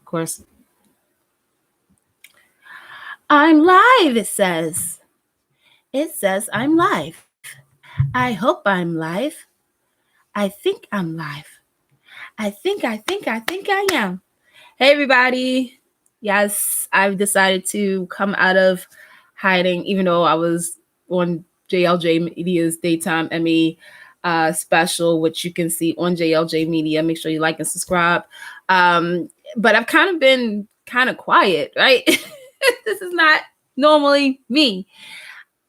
course. I'm live, it says. It says I'm live. I hope I'm live. I think I'm live. I think I am. Hey, everybody. Yes, I've decided to come out of hiding, even though I was on JLJ Media's Daytime Emmy special, which you can see on JLJ Media. Make sure you like and subscribe. But I've kind of been kind of quiet, right? This is not normally me.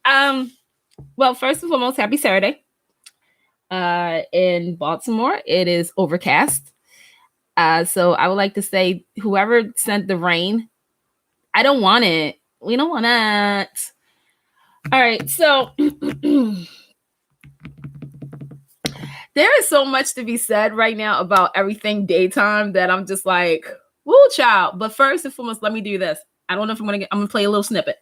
Well, first and foremost, happy Saturday. In Baltimore, it is overcast. So I would like to say, whoever sent the rain, I don't want it. We don't want it. All right. So there is so much to be said right now about everything daytime that I'm just like, woo, child. But first and foremost, let me do this. I don't know if I'm going to play a little snippet.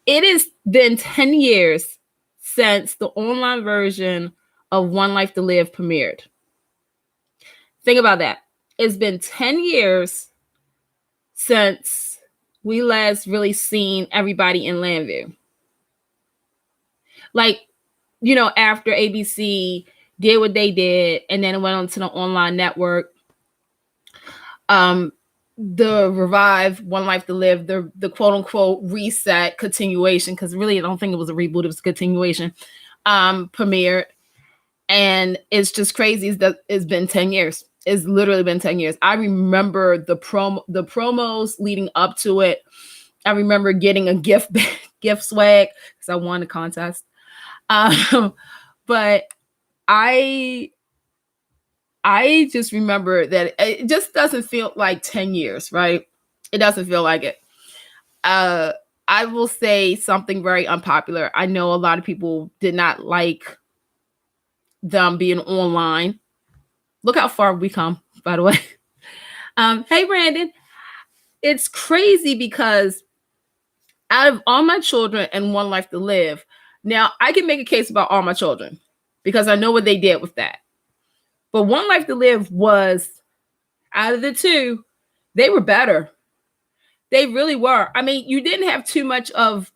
It has been 10 years since the online version of One Life to Live premiered. Think about that. It's been 10 years since we last really seen everybody in Landview. Like, you know, after ABC did what they did, and then it went on to the online network. The revive One Life to Live, the quote unquote reset continuation, because really I don't think it was a reboot, it was a continuation, premiered. And it's just crazy that it's been 10 years. It's literally been 10 years. I remember the promos leading up to it. I remember getting a gift swag because I won the contest. But I just remember that it just doesn't feel like 10 years, right? It doesn't feel like it. I will say something very unpopular. I know a lot of people did not like them being online. Look how far we come, by the way. Hey, Brandon. It's crazy because out of all my children and One Life to Live, now I can make a case about all my children because I know what they did with that. But One Life to Live was, out of the two, they were better. They really were. I mean, you didn't have too much of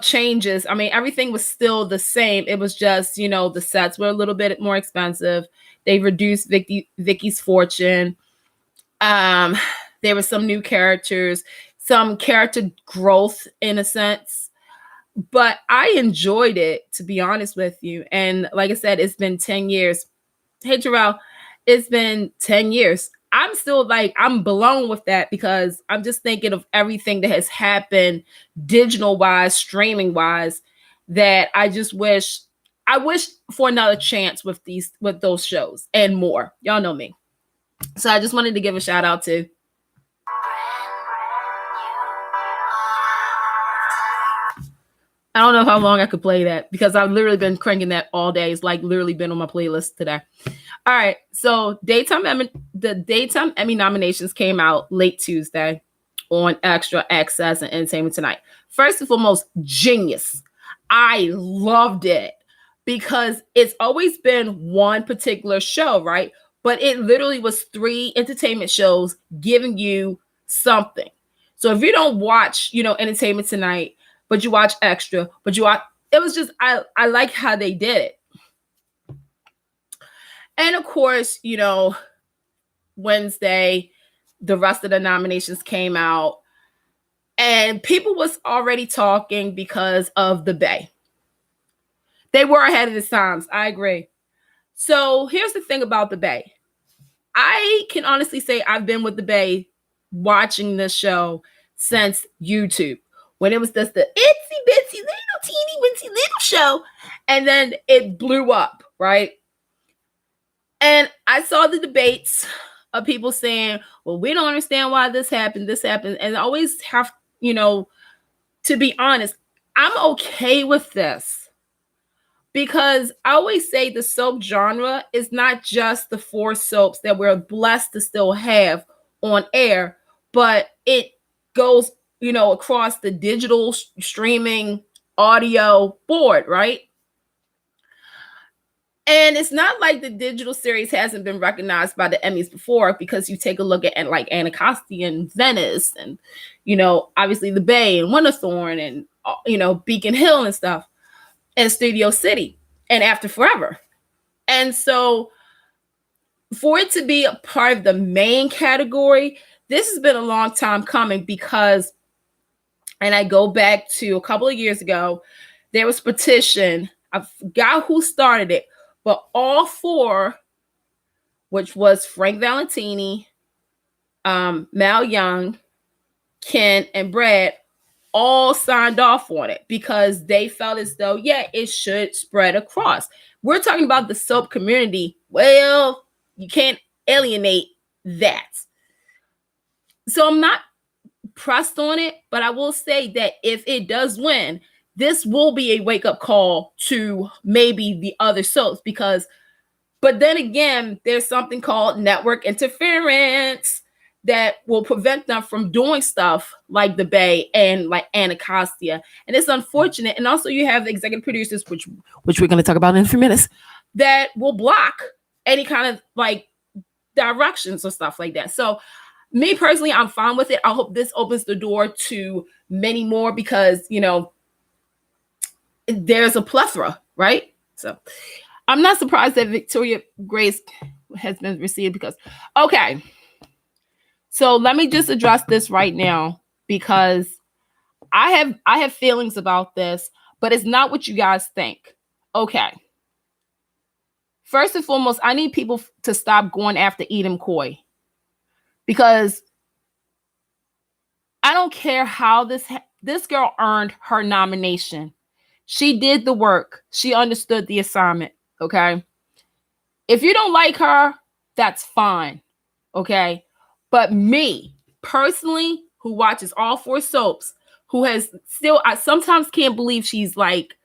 changes. I mean, everything was still the same. It was just, you know, the sets were a little bit more expensive. They reduced Vicky's fortune. There were some new characters, some character growth in a sense. But I enjoyed it, to be honest with you. And like I said, it's been 10 years. Hey, Terrell, it's been 10 years. I'm still like, I'm blown with that because I'm just thinking of everything that has happened digital wise, streaming wise, that I wish for another chance with those shows and more. Y'all know me. So I just wanted to give a shout out to. I don't know how long I could play that because I've literally been cranking that all day. It's like literally been on my playlist today. All right. So the Daytime Emmy nominations came out late Tuesday on Extra Access and Entertainment Tonight. First and foremost, genius. I loved it because it's always been one particular show, right? But it literally was 3 entertainment shows giving you something. So if you don't watch, you know, Entertainment Tonight, but you watch Extra, it was just, I like how they did it. And of course, you know, Wednesday, the rest of the nominations came out and people was already talking because of the Bay. They were ahead of the times. I agree. So here's the thing about the Bay. I can honestly say I've been with the Bay watching this show since YouTube, when it was just the itsy bitsy little teeny wincy little show. And then it blew up, right? And I saw the debates of people saying, well, we don't understand why this happened. And I always have, you know, to be honest, I'm okay with this because I always say the soap genre is not just the 4 soaps that we're blessed to still have on air, but it goes, you know, across the digital streaming audio board, right? And it's not like the digital series hasn't been recognized by the Emmys before, because you take a look at like Anacostia and Venice and, obviously The Bay and Winterthorn and, Beacon Hill and stuff, and Studio City and After Forever. And so for it to be a part of the main category, this has been a long time coming, because, and I go back to a couple of years ago, there was a petition. I forgot who started it, but all four, which was Frank Valentini, Mal Young, Ken, and Brad, all signed off on it because they felt as though, yeah, it should spread across. We're talking about the soap community. Well, you can't alienate that. So I'm not pressed on it, but I will say that if it does win, this will be a wake-up call to maybe the other soaps, but then again, there's something called network interference that will prevent them from doing stuff like The Bay and like Anacostia. And it's unfortunate. And also you have the executive producers, which we're going to talk about in a few minutes, that will block any kind of like directions or stuff like that. So me personally, I'm fine with it. I hope this opens the door to many more, because, there's a plethora, right? So I'm not surprised that Victoria Grace has been received, because, okay. So let me just address this right now, because I have feelings about this, but it's not what you guys think. Okay. First and foremost, I need people to stop going after Edom Coy, because I don't care how this girl earned her nomination. She did the work. She understood the assignment. Okay. If you don't like her, that's fine. Okay. But me personally, who watches all four soaps, who has still, I sometimes can't believe she's like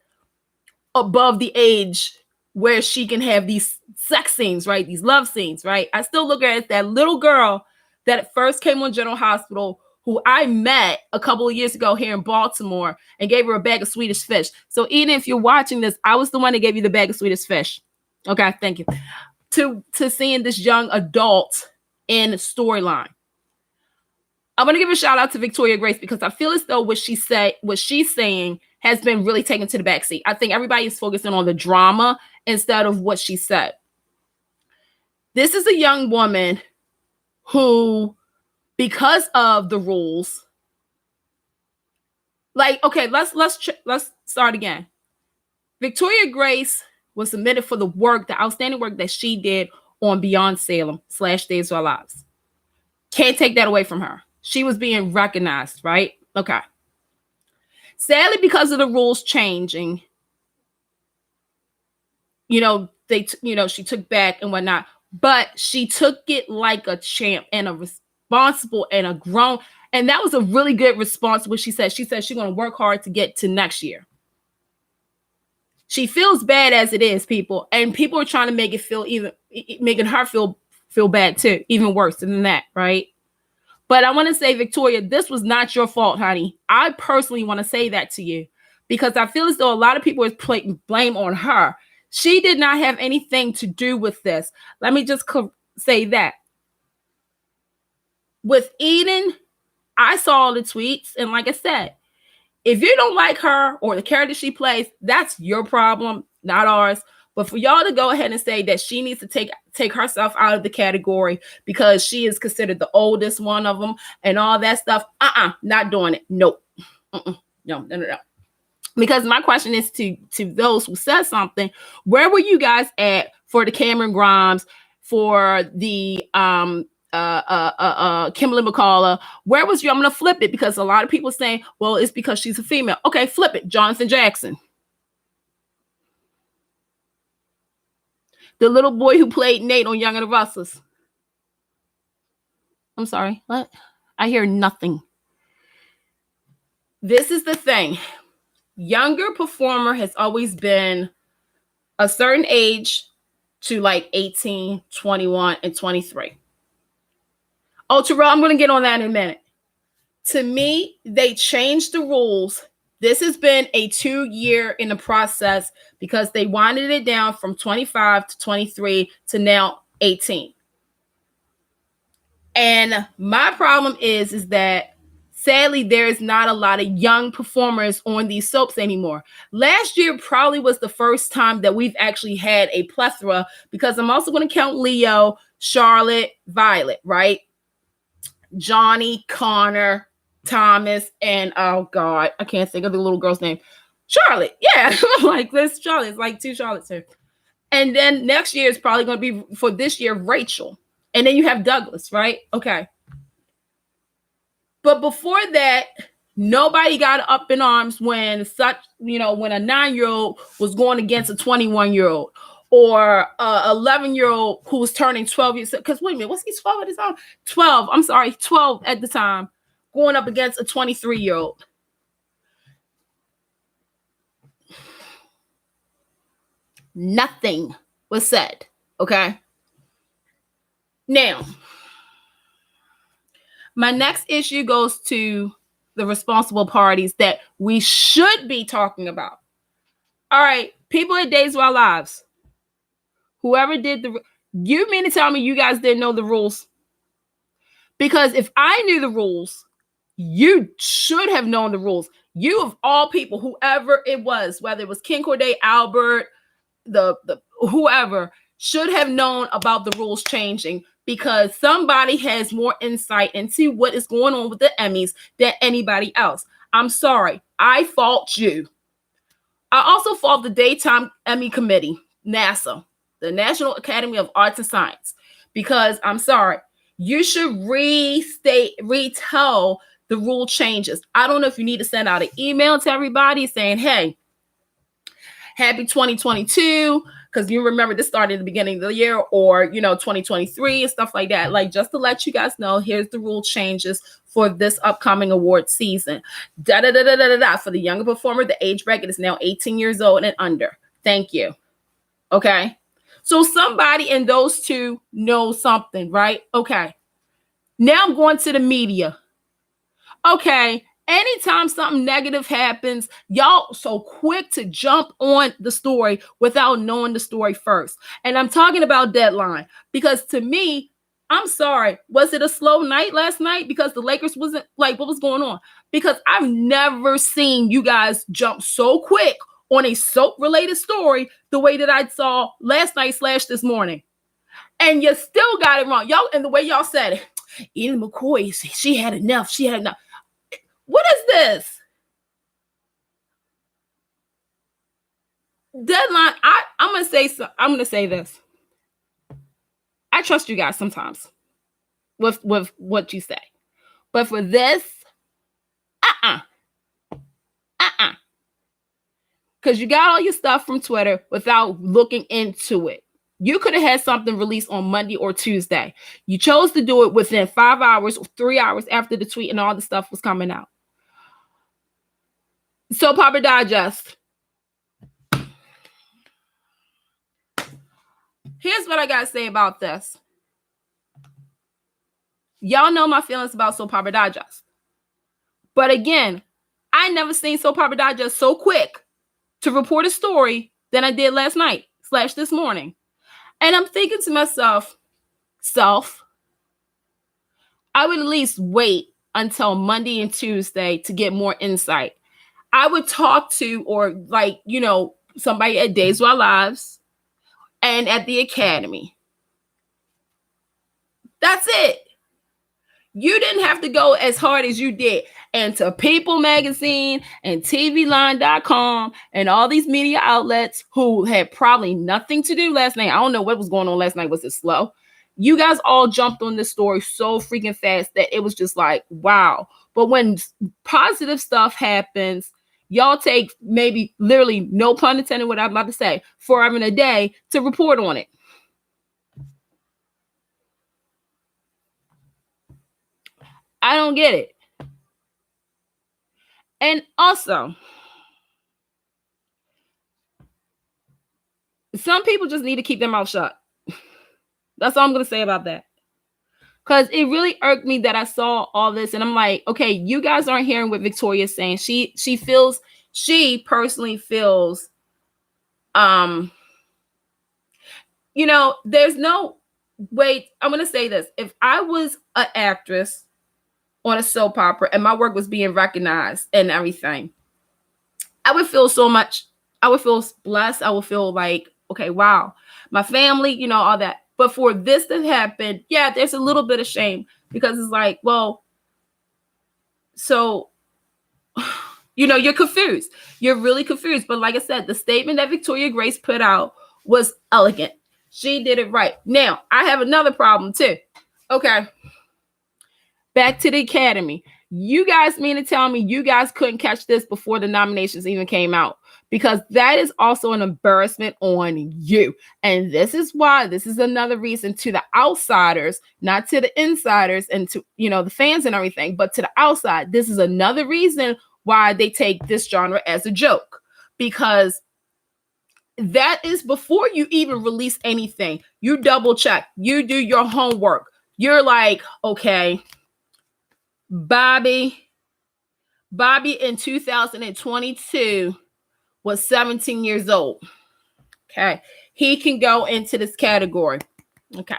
above the age where she can have these sex scenes, right? These love scenes, right? I still look at it as that little girl that first came on General Hospital, who I met a couple of years ago here in Baltimore and gave her a bag of Swedish fish. So even if you're watching this, I was the one that gave you the bag of Swedish fish. Okay, thank you. To seeing this young adult in storyline. I'm going to give a shout out to Victoria Grace, because I feel as though what she's saying has been really taken to the backseat. I think everybody is focusing on the drama instead of what she said. This is a young woman who, because of the rules, like, okay, let's start again. Victoria Grace was submitted for the outstanding work that she did on Beyond Salem / Days of Our Lives. Can't take that away from her. She was being recognized, right? Okay. Sadly, because of the rules changing, she took back and whatnot, but she took it like a champ and a responsible and a grown, and that was a really good response. What she said she's going to work hard to get to next year. She feels bad as it is, people, and people are trying to make it feel making her feel bad too, even worse than that, right? But I want to say, Victoria, this was not your fault, honey. I personally want to say that to you, because I feel as though a lot of people are putting blame on her. She did not have anything to do with this. Let me just say that. With Eden, I saw the tweets, and like I said, if you don't like her or the character she plays, that's your problem, not ours. But for y'all to go ahead and say that she needs to take herself out of the category because she is considered the oldest one of them and all that stuff, not doing it. Nope. No. Because my question is to those who said something, where were you guys at for the Cameron Grimes, for the Kimberly McCullough? Where was you? I'm gonna flip it, because a lot of people saying, well, it's because she's a female. Okay, flip it. Jonathan Jackson, the little boy who played Nate on Young and the Restless. I'm sorry, what? I hear nothing. This is the thing. Younger performer has always been a certain age to like 18, 21, and 23. Oh, Terrell, I'm going to get on that in a minute. To me, they changed the rules This has been a 2-year in the process because they winded it down from 25 to 23 to now 18. And my problem is that sadly there's not a lot of young performers on these soaps anymore. Last year probably was the first time that we've actually had a plethora, because I'm also going to count Leo, Charlotte, Violet, right? Johnny, Connor, Thomas, and oh god, I can't think of the little girl's name. Charlotte, yeah. Like this Charlotte, it's like 2 Charlottes here. And then next year is probably going to be, for this year, Rachel. And then you have Douglas, right? Okay. But before that, nobody got up in arms when when a 9-year-old was going against a 21-year-old, or a 11-year-old who was turning 12 years. Because wait a minute, was he 12 at the time? 12. I'm sorry, 12 at the time, going up against a 23-year-old. Nothing was said. Okay. Now, my next issue goes to the responsible parties that we should be talking about. All right, people at Days of Our Lives, whoever did you mean to tell me you guys didn't know the rules? Because if I knew the rules, you should have known the rules. You, of all people, whoever it was, whether it was Ken Corday, Albert, the whoever, should have known about the rules changing, because somebody has more insight into what is going on with the Emmys than anybody else. I'm sorry. I fault you. I also fault the Daytime Emmy Committee, NASA, the National Academy of Arts and Science, because I'm sorry. You should retell the rule changes. I don't know if you need to send out an email to everybody saying, hey, happy 2022, because you remember this started at the beginning of the year, or 2023 and stuff like that. Like, just to let you guys know, here's the rule changes for this upcoming award season. For the younger performer, the age bracket is now 18 years old and under. Thank you. Okay. So somebody in those two knows something, right? Okay. Now I'm going to the media. Okay. Anytime something negative happens, y'all so quick to jump on the story without knowing the story first. And I'm talking about Deadline, because to me, I'm sorry, was it a slow night last night because the Lakers wasn't like, what was going on? Because I've never seen you guys jump so quick on a soap related story the way that I saw last night / this morning. And you still got it wrong. Y'all, and the way y'all said it, Ian McCoy, she had enough. She had enough. What is this? Deadline. I'm gonna say this. I trust you guys sometimes with what you say, but for this, because you got all your stuff from Twitter without looking into it. You could have had something released on Monday or Tuesday. You chose to do it within 5 hours or 3 hours after the tweet and all the stuff was coming out. Soap Opera Digest. Here's what I got to say about this. Y'all know my feelings about Soap Opera Digest. But again, I never seen Soap Opera Digest so quick to report a story than I did last night / this morning. And I'm thinking to myself, I would at least wait until Monday and Tuesday to get more insight. I would talk to, or somebody at Days of Our Lives and at the Academy. That's it. You didn't have to go as hard as you did. And to People Magazine and TVLine.com and all these media outlets who had probably nothing to do last night. I don't know what was going on last night. Was it slow? You guys all jumped on this story so freaking fast that it was just like, wow. But when positive stuff happens, y'all take maybe literally, no pun intended what I'm about to say, forever and a day to report on it. I don't get it. And also, some people just need to keep their mouth shut. That's all I'm going to say about that. Because it really irked me that I saw all this and I'm like, okay, you guys aren't hearing what Victoria's saying. She feels she personally feels, there's no way. I'm going to say this. If I was an actress on a soap opera and my work was being recognized and everything, I would feel so much. I would feel blessed. I would feel like, okay, wow, my family, all that. But for this to happen, yeah, there's a little bit of shame, because it's like, well, so, you're confused. You're really confused. But like I said, the statement that Victoria Grace put out was elegant. She did it right. Now, I have another problem too. Okay. Back to the Academy. You guys mean to tell me you guys couldn't catch this before the nominations even came out? Because that is also an embarrassment on you. And this is why, this is another reason to the outsiders, not to the insiders and to, the fans and everything, but to the outside. This is another reason why they take this genre as a joke. Because that is before you even release anything. You double check. You do your homework. You're like, okay, Bobby in 2022 was 17 years old. Okay. He can go into this category. Okay.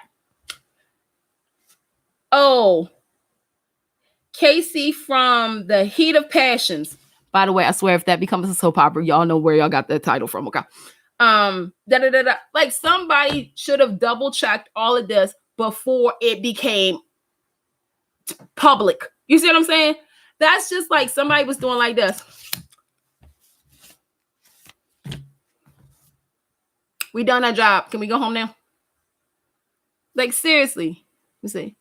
Oh, Casey from The Heat of Passions. By the way, I swear if that becomes a soap opera, y'all know where y'all got that title from. Okay. Like somebody should have double checked all of this before it became public. You see what I'm saying? That's just like somebody was doing like this. We done our job. Can we go home now? Like, seriously. Let's see.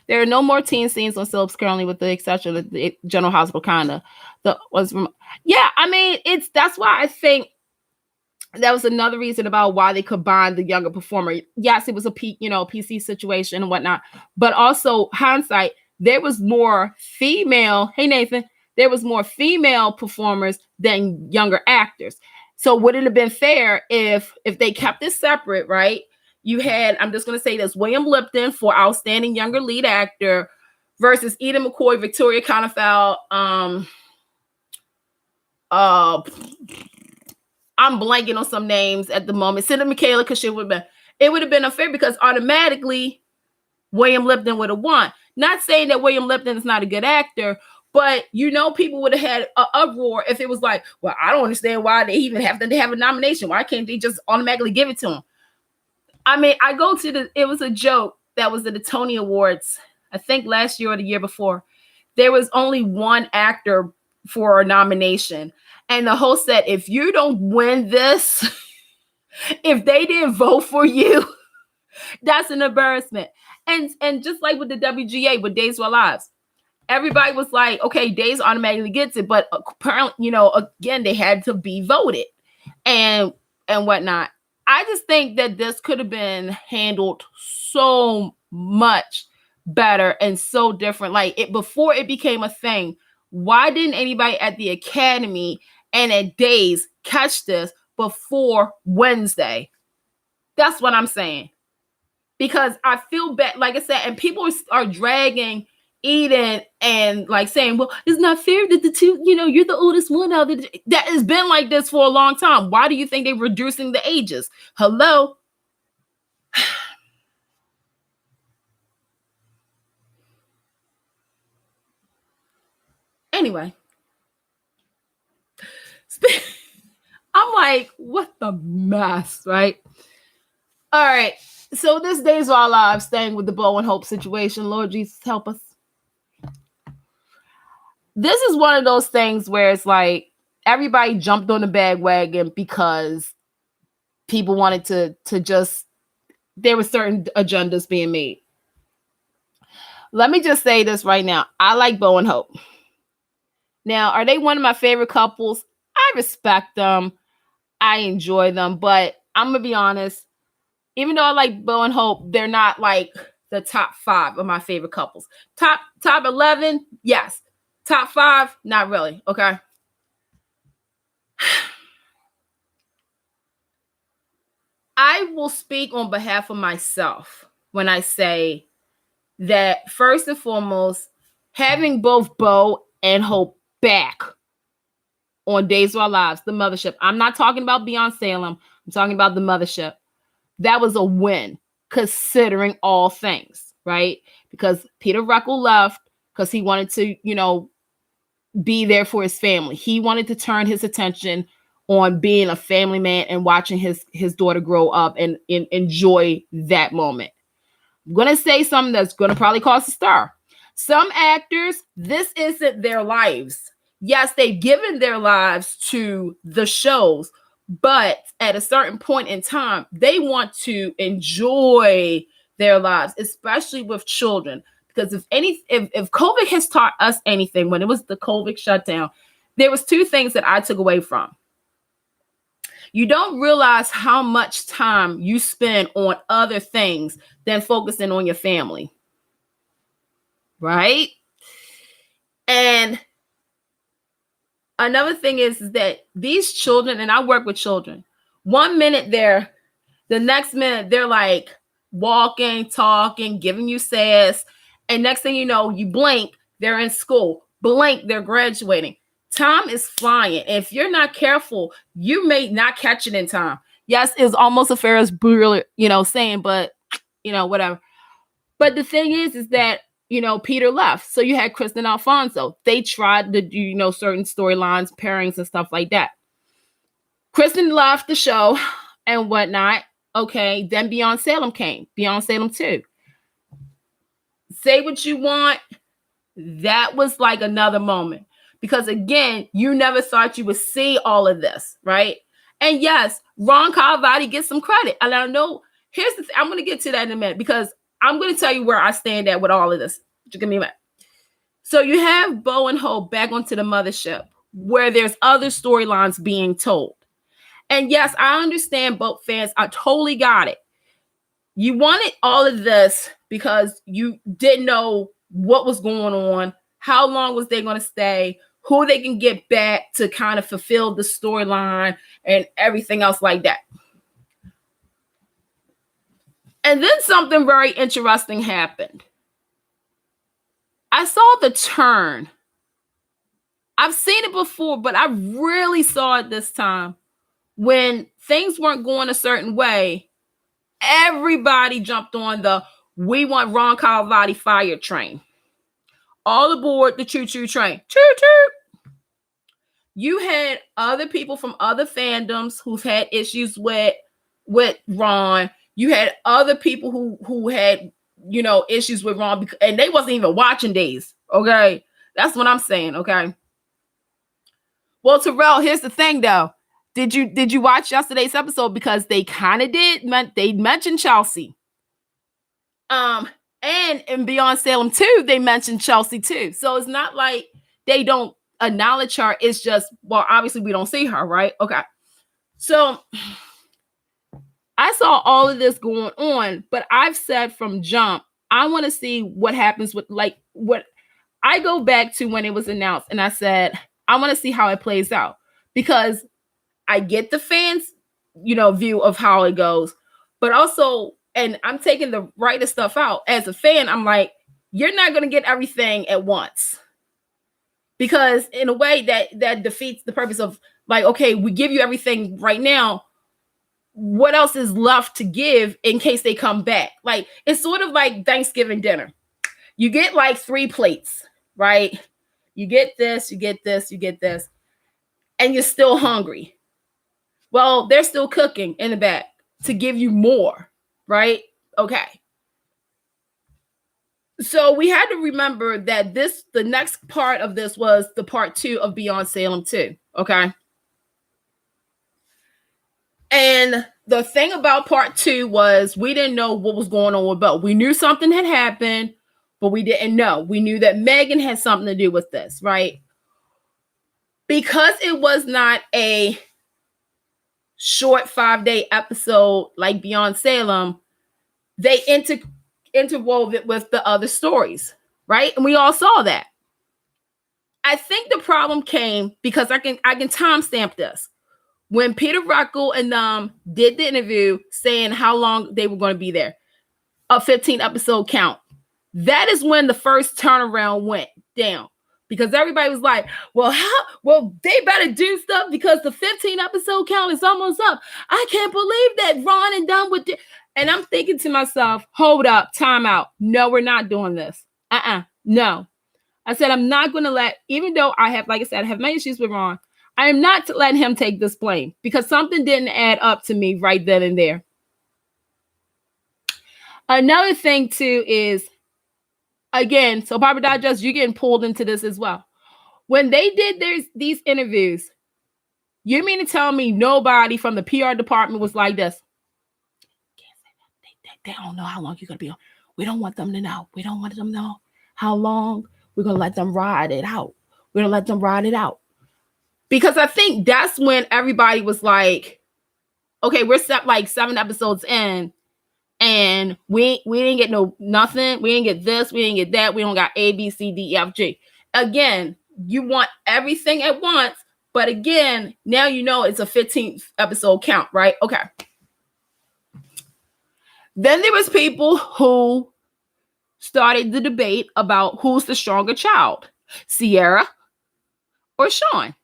There are no more teen scenes on soaps currently, with the exception of the General Hospital kinda. I mean, that's why I think that was another reason about why they combined the younger performer. Yes, it was a PC situation and whatnot, but also hindsight, there was more female. Hey Nathan, there was more female performers than younger actors. So would it have been fair if they kept it separate, right? You had, I'm just going to say this, William Lipton for Outstanding Younger Lead Actor versus Eden McCoy, Victoria Konefeld, I'm blanking on some names at the moment. Cindy Michaela, because it would have been unfair, because automatically William Lipton would have won. Not saying that William Lipton is not a good actor, but people would have had an uproar if it was like, well, I don't understand why they even have to have a nomination. Why can't they just automatically give it to him? I mean, it was a joke that was at the Tony Awards, I think last year or the year before. There was only one actor for a nomination. And the host said, if you don't win this, if they didn't vote for you, that's an embarrassment. And just like with the WGA, with Days of Our Lives, everybody was like, okay, Days automatically gets it. But apparently, again, they had to be voted and whatnot. I just think that this could have been handled so much better and so different. Like before it became a thing, why didn't anybody at the Academy and at Days catch this before Wednesday? That's what I'm saying. Because I feel bad, like I said, and people are dragging Eden and like saying, well, it's not fair that the two, you're the oldest one out there. That has been like this for a long time. Why do you think they're reducing the ages? Hello? Anyway. I'm like, what the mess, right? All right. So this Days of Our Lives, staying with the Bo and Hope situation. Lord Jesus, help us. This is one of those things where it's like everybody jumped on the bandwagon because people wanted to just, there were certain agendas being made. Let me just say this right now. I like Bo and Hope. Now, are they one of my favorite couples? I respect them. I enjoy them. But I'm going to be honest. Even though I like Bo and Hope, they're not like the top 5 of my favorite couples. Top 11, yes. Top 5, not really. Okay. I will speak on behalf of myself when I say that first and foremost, having both Bo and Hope back on Days of Our Lives, the mothership. I'm not talking about Beyond Salem. I'm talking about the mothership. That was a win, considering all things, right? Because Peter Ruckle left because he wanted to, be there for his family. He wanted to turn his attention on being a family man and watching his daughter grow up and enjoy that moment. I'm going to say something that's going to probably cause a stir. Some actors, this isn't their lives. Yes, they've given their lives to the shows, but at a certain point in time, they want to enjoy their lives, especially with children. Because if COVID has taught us anything, when it was the COVID shutdown, there was two things that I took away from. You don't realize how much time you spend on other things than focusing on your family. Right? And another thing is that these children, and I work with children, 1 minute the next minute they're like walking, talking, giving you sass. And next thing you know, you blink, they're in school. Blink, they're graduating. Time is flying. If you're not careful, you may not catch it in time. Yes, it's almost a Ferris Bueller, saying, but, whatever. But the thing is that, Peter left. So you had Kristen Alfonso. They tried to do, certain storylines, pairings and stuff like that. Kristen left the show and whatnot. Okay, then Beyond Salem came. Beyond Salem 2. Say what you want. That was like another moment. Because again, you never thought you would see all of this, right? And yes, Ron Carlivati gets some credit. And I know, here's the thing. I'm going to get to that in a minute because I'm going to tell you where I stand at with all of this. Just give me a minute. So you have Bo and Hope back onto the mothership where there's other storylines being told. And yes, I understand both fans. I totally got it. You wanted all of this because you didn't know what was going on, how long was they going to stay, who they can get back to kind of fulfill the storyline and everything else like that. And then something very interesting happened. I saw the turn. I've seen it before, but I really saw it this time. When things weren't going a certain way, everybody jumped on the "we want Ron Carlivati fired" train. All aboard the choo-choo train. Choo-choo. You had other people from other fandoms who've had issues with Ron. You had other people who had, issues with Ron, and they wasn't even watching Days. Okay, that's what I'm saying. Okay. Well, Terrell, here's the thing, though. Did you watch yesterday's episode? Because they kind of did. They mentioned Chelsea. And in Beyond Salem 2, they mentioned Chelsea too. So it's not like they don't acknowledge her. It's just, well, obviously we don't see her, right? Okay. So I saw all of this going on, but I've said from jump, I want to see what happens with what I go back to when it was announced, and I said, I want to see how it plays out, because I get the fans, view of how it goes, but also, and I'm taking the writer stuff out. As a fan, I'm like, you're not going to get everything at once, because in a way that defeats the purpose of, like, okay, we give you everything right now. What else is left to give in case they come back? Like, it's sort of like Thanksgiving dinner. You get like 3 plates, right? You get this, you get this, you get this, and you're still hungry. Well, they're still cooking in the back to give you more, right? Okay. So we had to remember that the next part of this was the part 2 of Beyond Salem 2. Okay. And the thing about part 2 was we didn't know what was going on with Bo. We knew something had happened, but we didn't know. We knew that Megan had something to do with this, right? Because it was not a short 5-day episode like Beyond Salem, they interwove it with the other stories, right? And we all saw that. I think the problem came because I can timestamp this. When Peter Ruckle and did the interview saying how long they were going to be there, a 15 episode count. That is when the first turnaround went down, because everybody was like, well, they better do stuff because the 15 episode count is almost up. I can't believe that Ron and done with it. And I'm thinking to myself, hold up, time out. No, we're not doing this. No. I said, I'm not going to let, even though I have, like I said, I have many issues with Ron, I am not to let him take this blame because something didn't add up to me right then and there. Another thing too is, again, so Barbara Digest, you're getting pulled into this as well. When they did these interviews, you mean to tell me nobody from the PR department was like this? They don't know how long you're going to be on. We don't want them to know. We don't want them to know how long. We're going to let them ride it out. We're going to let them ride it out. Because I think that's when everybody was like, okay, we're like 7 episodes in and we didn't get nothing. We didn't get this. We didn't get that. We don't got A, B, C, D, E, F, G. Again, you want everything at once. But again, now you know it's a 15th episode count, right? Okay. Then there was people who started the debate about who's the stronger child, Sierra or Sean,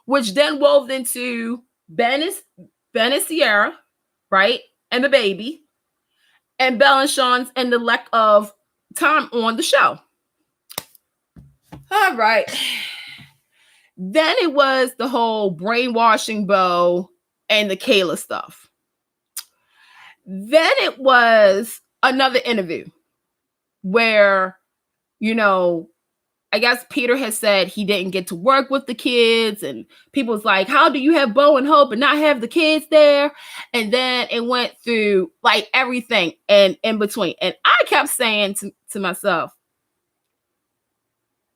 which then wove into Ben and Sierra, right? And the baby, and Belle and Sean's and the lack of time on the show. All right. Then it was the whole brainwashing Bo and the Kayla stuff. Then it was another interview where, you know, I guess Peter has said he didn't get to work with the kids, and people was like, how do you have Bo and Hope and not have the kids there? And then it went through like everything and in between. And I kept saying to myself,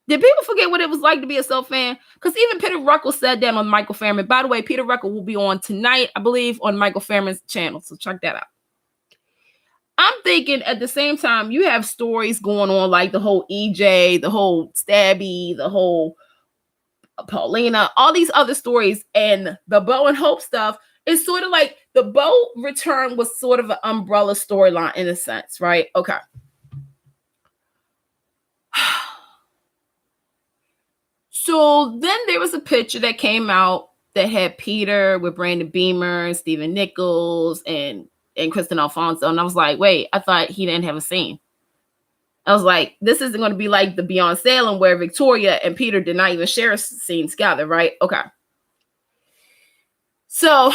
did people forget what it was like to be a Soap fan? Because even Peter Ruckle said that on Michael Fairman. By the way, Peter Ruckle will be on tonight, I believe, on Michael Fairman's channel. So check that out. I'm thinking at the same time, you have stories going on like the whole EJ, the whole Stabby, the whole Paulina, all these other stories, and the Bo and Hope stuff is sort of like the Bo return was sort of an umbrella storyline in a sense, right? Okay. So then there was a picture that came out that had Peter with Brandon Beamer and Stephen Nichols and Kristen Alfonso. And I was like, wait, I thought he didn't have a scene. I was like, this isn't going to be like the Beyond Salem where Victoria and Peter did not even share a scene together, right? Okay. So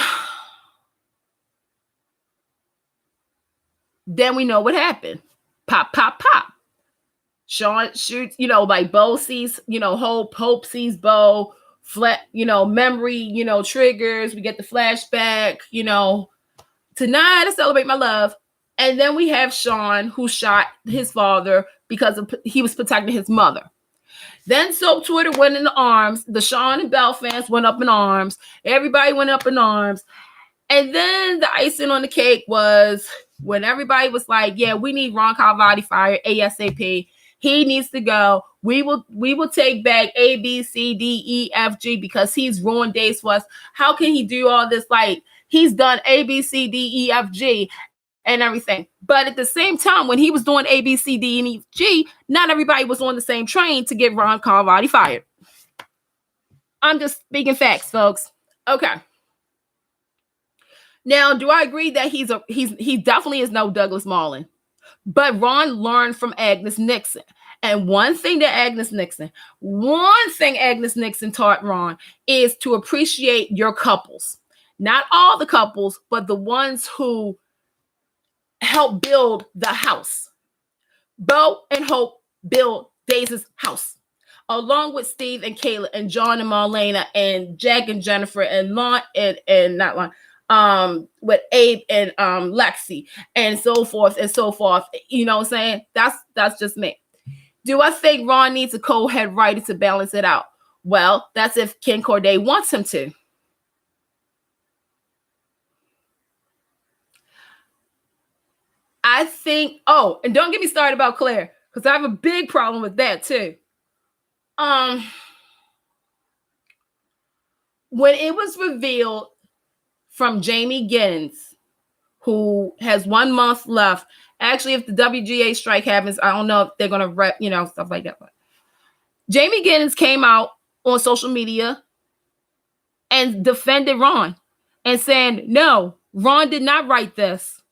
then we know what happened. Pop, pop, pop. Sean shoots, like Bo sees, Hope sees Bo, memory, triggers. We get the flashback, tonight I celebrate my love. And then we have Sean who shot his father because he was protecting his mother. Then Soap Twitter went in arms. The Sean and Belle fans went up in arms. Everybody went up in arms. And then the icing on the cake was when everybody was like, yeah, we need Ron Carlivati fired ASAP. He needs to go. We will take back A, B, C, D, E, F, G because he's ruined days for us. How can he do all this? Like, he's done A, B, C, D, E, F, G and everything. But at the same time, when he was doing A, B, C, D, and E, G, not everybody was on the same train to get Ron Carlivati fired. I'm just speaking facts, folks. Okay. Now, do I agree that he definitely is no Douglas Marlin? But Ron learned from Agnes Nixon. And one thing Agnes Nixon taught Ron is to appreciate your couples. Not all the couples, but the ones who help build the house. Bo and Hope build Daisy's house, along with Steve and Kayla and John and Marlena and Jack and Jennifer and Lon and not Lon, with Abe and Lexi and so forth and so forth. You know what I'm saying? That's just me. Do I think Ron needs a co-head writer to balance it out? Well, that's if Ken Corday wants him to. I think, and don't get me started about Claire, because I have a big problem with that too. When it was revealed from Jamie Giddens, who has 1 month left. Actually, if the WGA strike happens, I don't know if they're going to rep, stuff like that. But Jamie Giddens came out on social media and defended Ron and saying, no, Ron did not write this.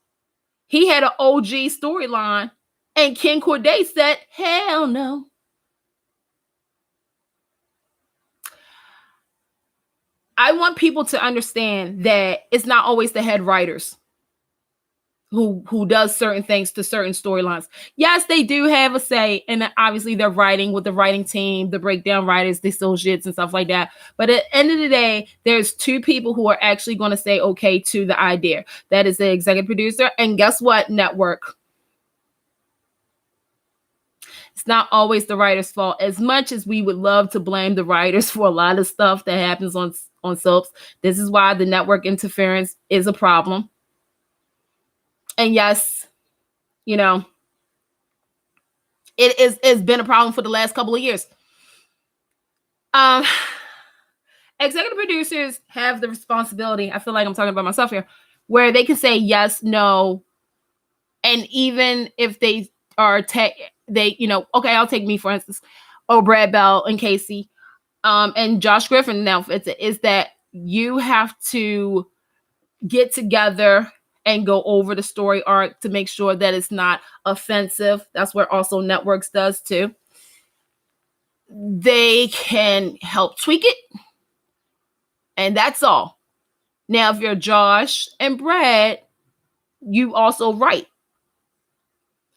He had an OG storyline. And Ken Corday said, hell no. I want people to understand that it's not always the head writers who does certain things to certain storylines. Yes, they do have a say, and obviously they're writing with the writing team, the breakdown writers, the associates and stuff like that. But at the end of the day, there's two people who are actually going to say okay to the idea. That is the executive producer, and guess what, network? It's not always the writer's fault. As much as we would love to blame the writers for a lot of stuff that happens on soaps, this is why the network interference is a problem. And yes, you know, it's been a problem for the last couple of years. Executive producers have the responsibility, I feel like I'm talking about myself here, where they can say yes, no, and even if they are okay, I'll take me for instance, or Brad Bell and Casey, and Josh Griffin. Now, is that you have to get together and go over the story arc to make sure that it's not offensive. That's where also networks does too. They can help tweak it, and that's all. Now, if you're Josh and Brad, you also write.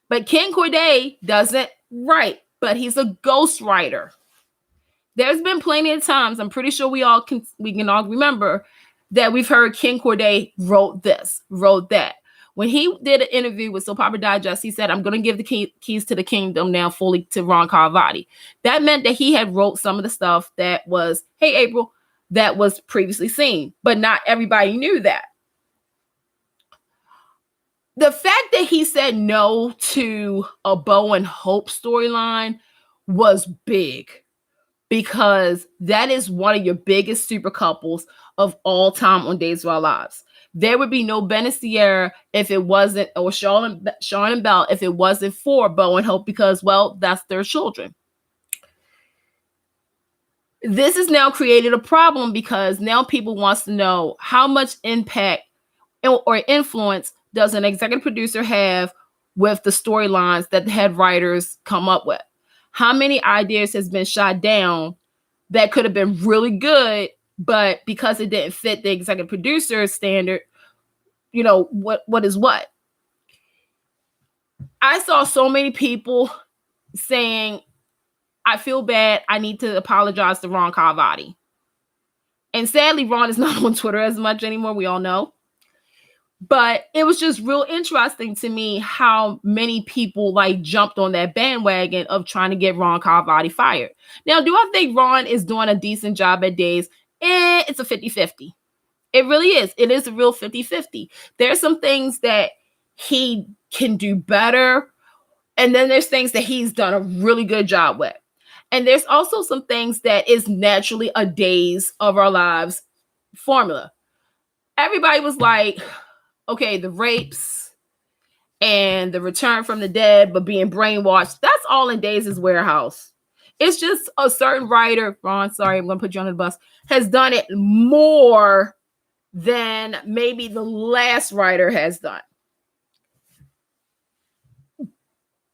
But Ken Corday doesn't write, but he's a ghostwriter. There's been plenty of times, I'm pretty sure we can all remember, that we've heard Ken Corday wrote this, wrote that. When he did an interview with Soap Opera Digest, he said, I'm going to give the keys to the kingdom now fully to Ron Carlivati. That meant that he had wrote some of the stuff that was, hey, April, that was previously seen. But not everybody knew that. The fact that he said no to a Bo and Hope storyline was big, because that is one of your biggest super couples of all time on Days of Our Lives. There would be no Ben and Sierra if it wasn't, or Sean and Belle if it wasn't for Bo and Hope, because, well, that's their children. This has now created a problem because now people wants to know how much impact or influence does an executive producer have with the storylines that the head writers come up with. How many ideas has been shot down that could have been really good, but because it didn't fit the executive producer standard, what is what? I saw so many people saying, I feel bad, I need to apologize to Ron Carlivati. And sadly, Ron is not on Twitter as much anymore, we all know. But it was just real interesting to me how many people jumped on that bandwagon of trying to get Ron Carlivati fired. Now, do I think Ron is doing a decent job at Days? It's a 50-50. It really is. It is a real 50-50. There's some things that he can do better. And then there's things that he's done a really good job with. And there's also some things that is naturally a Days of Our Lives formula. Everybody was like, okay, the rapes and the return from the dead, but being brainwashed, that's all in Days' warehouse. It's just a certain writer, Ron, sorry, I'm going to put you on the bus, has done it more than maybe the last writer has done.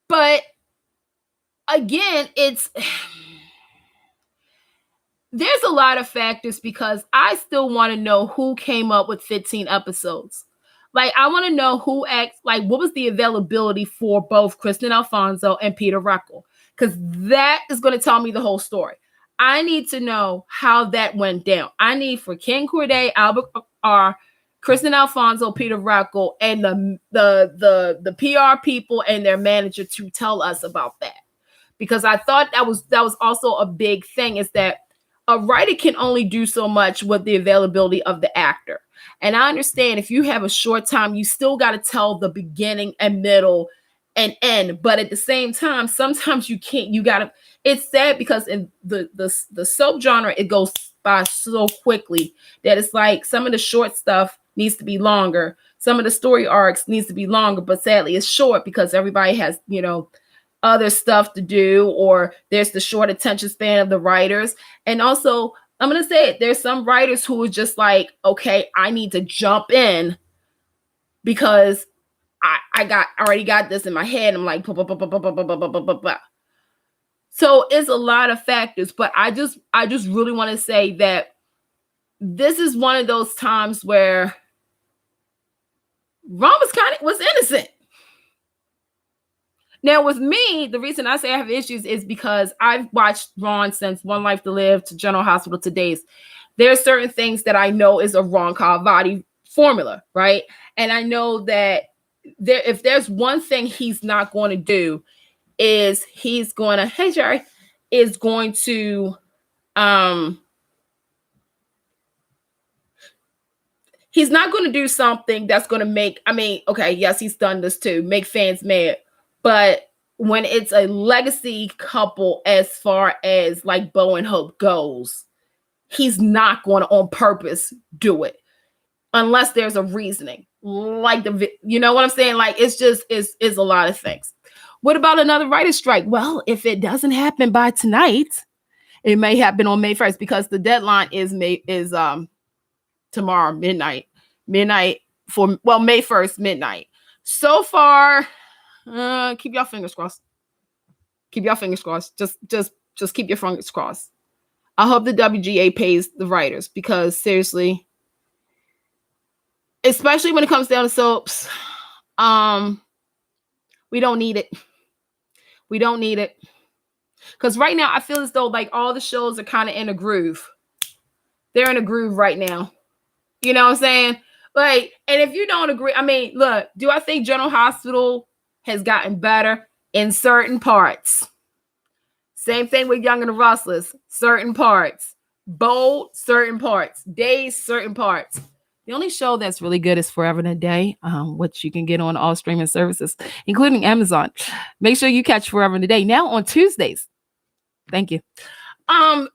But again, there's a lot of factors, because I still want to know who came up with 15 episodes. I want to know who acts, what was the availability for both Kristen Alfonso and Peter Ruckel? Because that is going to tell me the whole story. I need to know how that went down. I need for Ken Corday, Albert R., Kristen Alfonso, Peter Ruckel, and the PR people and their manager to tell us about that. Because I thought that was also a big thing, is that a writer can only do so much with the availability of the actor. And I understand if you have a short time, you still got to tell the beginning and middle and end. But at the same time, sometimes you can't. You got to. It's sad because in the soap genre, it goes by so quickly that it's like some of the short stuff needs to be longer. Some of the story arcs needs to be longer, but sadly, it's short because everybody has other stuff to do, or there's the short attention span of the writers. And also, I'm going to say it, there's some writers who are just like, okay, I need to jump in because I already got this in my head. I'm like, blah, blah, blah, blah, blah, blah, blah, blah, blah, blah. So it's a lot of factors, but I just really want to say that this is one of those times where Ron was innocent. Now, with me, the reason I say I have issues is because I've watched Ron since One Life to Live to General Hospital to Days. There are certain things that I know is a Ron Carlivati formula, right? And I know that if there's one thing he's not going to do, is he's going to, hey Jerry, is going to he's not going to do something that's going to make, I mean, okay, yes, he's done this too, make fans mad. But when it's a legacy couple, as far as like Bo and Hope goes, he's not going to on purpose do it unless there's a reasoning. Like you know what I'm saying? Like it's just is a lot of things. What about another writer's strike? Well, if it doesn't happen by tonight, it may happen on May 1st because the deadline is tomorrow midnight for May 1st midnight. So far, keep your fingers crossed. Keep your fingers crossed. Just keep your fingers crossed. I hope the WGA pays the writers because seriously, especially when it comes down to soaps, we don't need it. We don't need it. Because right now, I feel as though like all the shows are kind of in a groove. They're in a groove right now. You know what I'm saying? Like, and if you don't agree, I mean, look, do I think General Hospital has gotten better in certain parts? Same thing with Young and the Restless, certain parts. Bold, certain parts. Days, certain parts. The only show that's really good is Forever and a Day, which you can get on all streaming services, including Amazon. Make sure you catch Forever and a Day now on Tuesdays. Thank you. I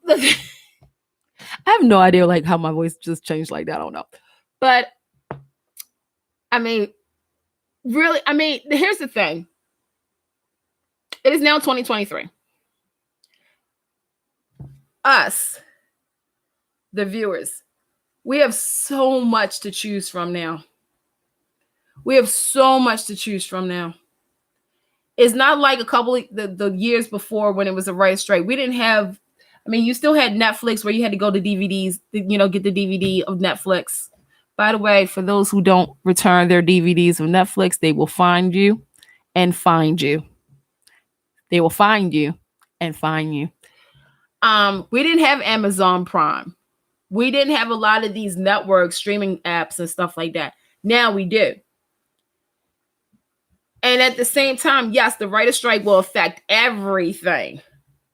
have no idea like how my voice just changed like that. I don't know. But I mean, really, I mean, here's the thing. It is now 2023. Us, the viewers, we have so much to choose from now. We have so much to choose from now. It's not like a couple of the years before when it was a writer's strike. We didn't have, I mean, you still had Netflix where you had to go to DVDs, you know, get the DVD of Netflix. By the way, for those who don't return their DVDs of Netflix, they will find you and find you. They will find you and find you. We didn't have Amazon Prime. We didn't have a lot of these network streaming apps and stuff like that. Now we do. And at the same time, yes, the writer's strike will affect everything.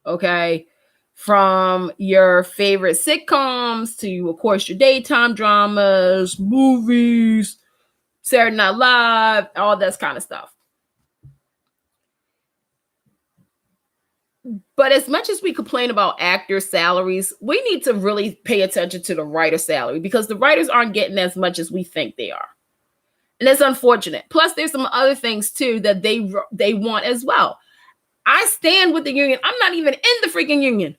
Okay. From your favorite sitcoms to, of course, your daytime dramas, movies, Saturday Night Live, all that kind of stuff. But as much as we complain about actors' salaries, we need to really pay attention to the writer's salary because the writers aren't getting as much as we think they are. And it's unfortunate. Plus, there's some other things, too, that they want as well. I stand with the union. I'm not even in the freaking union.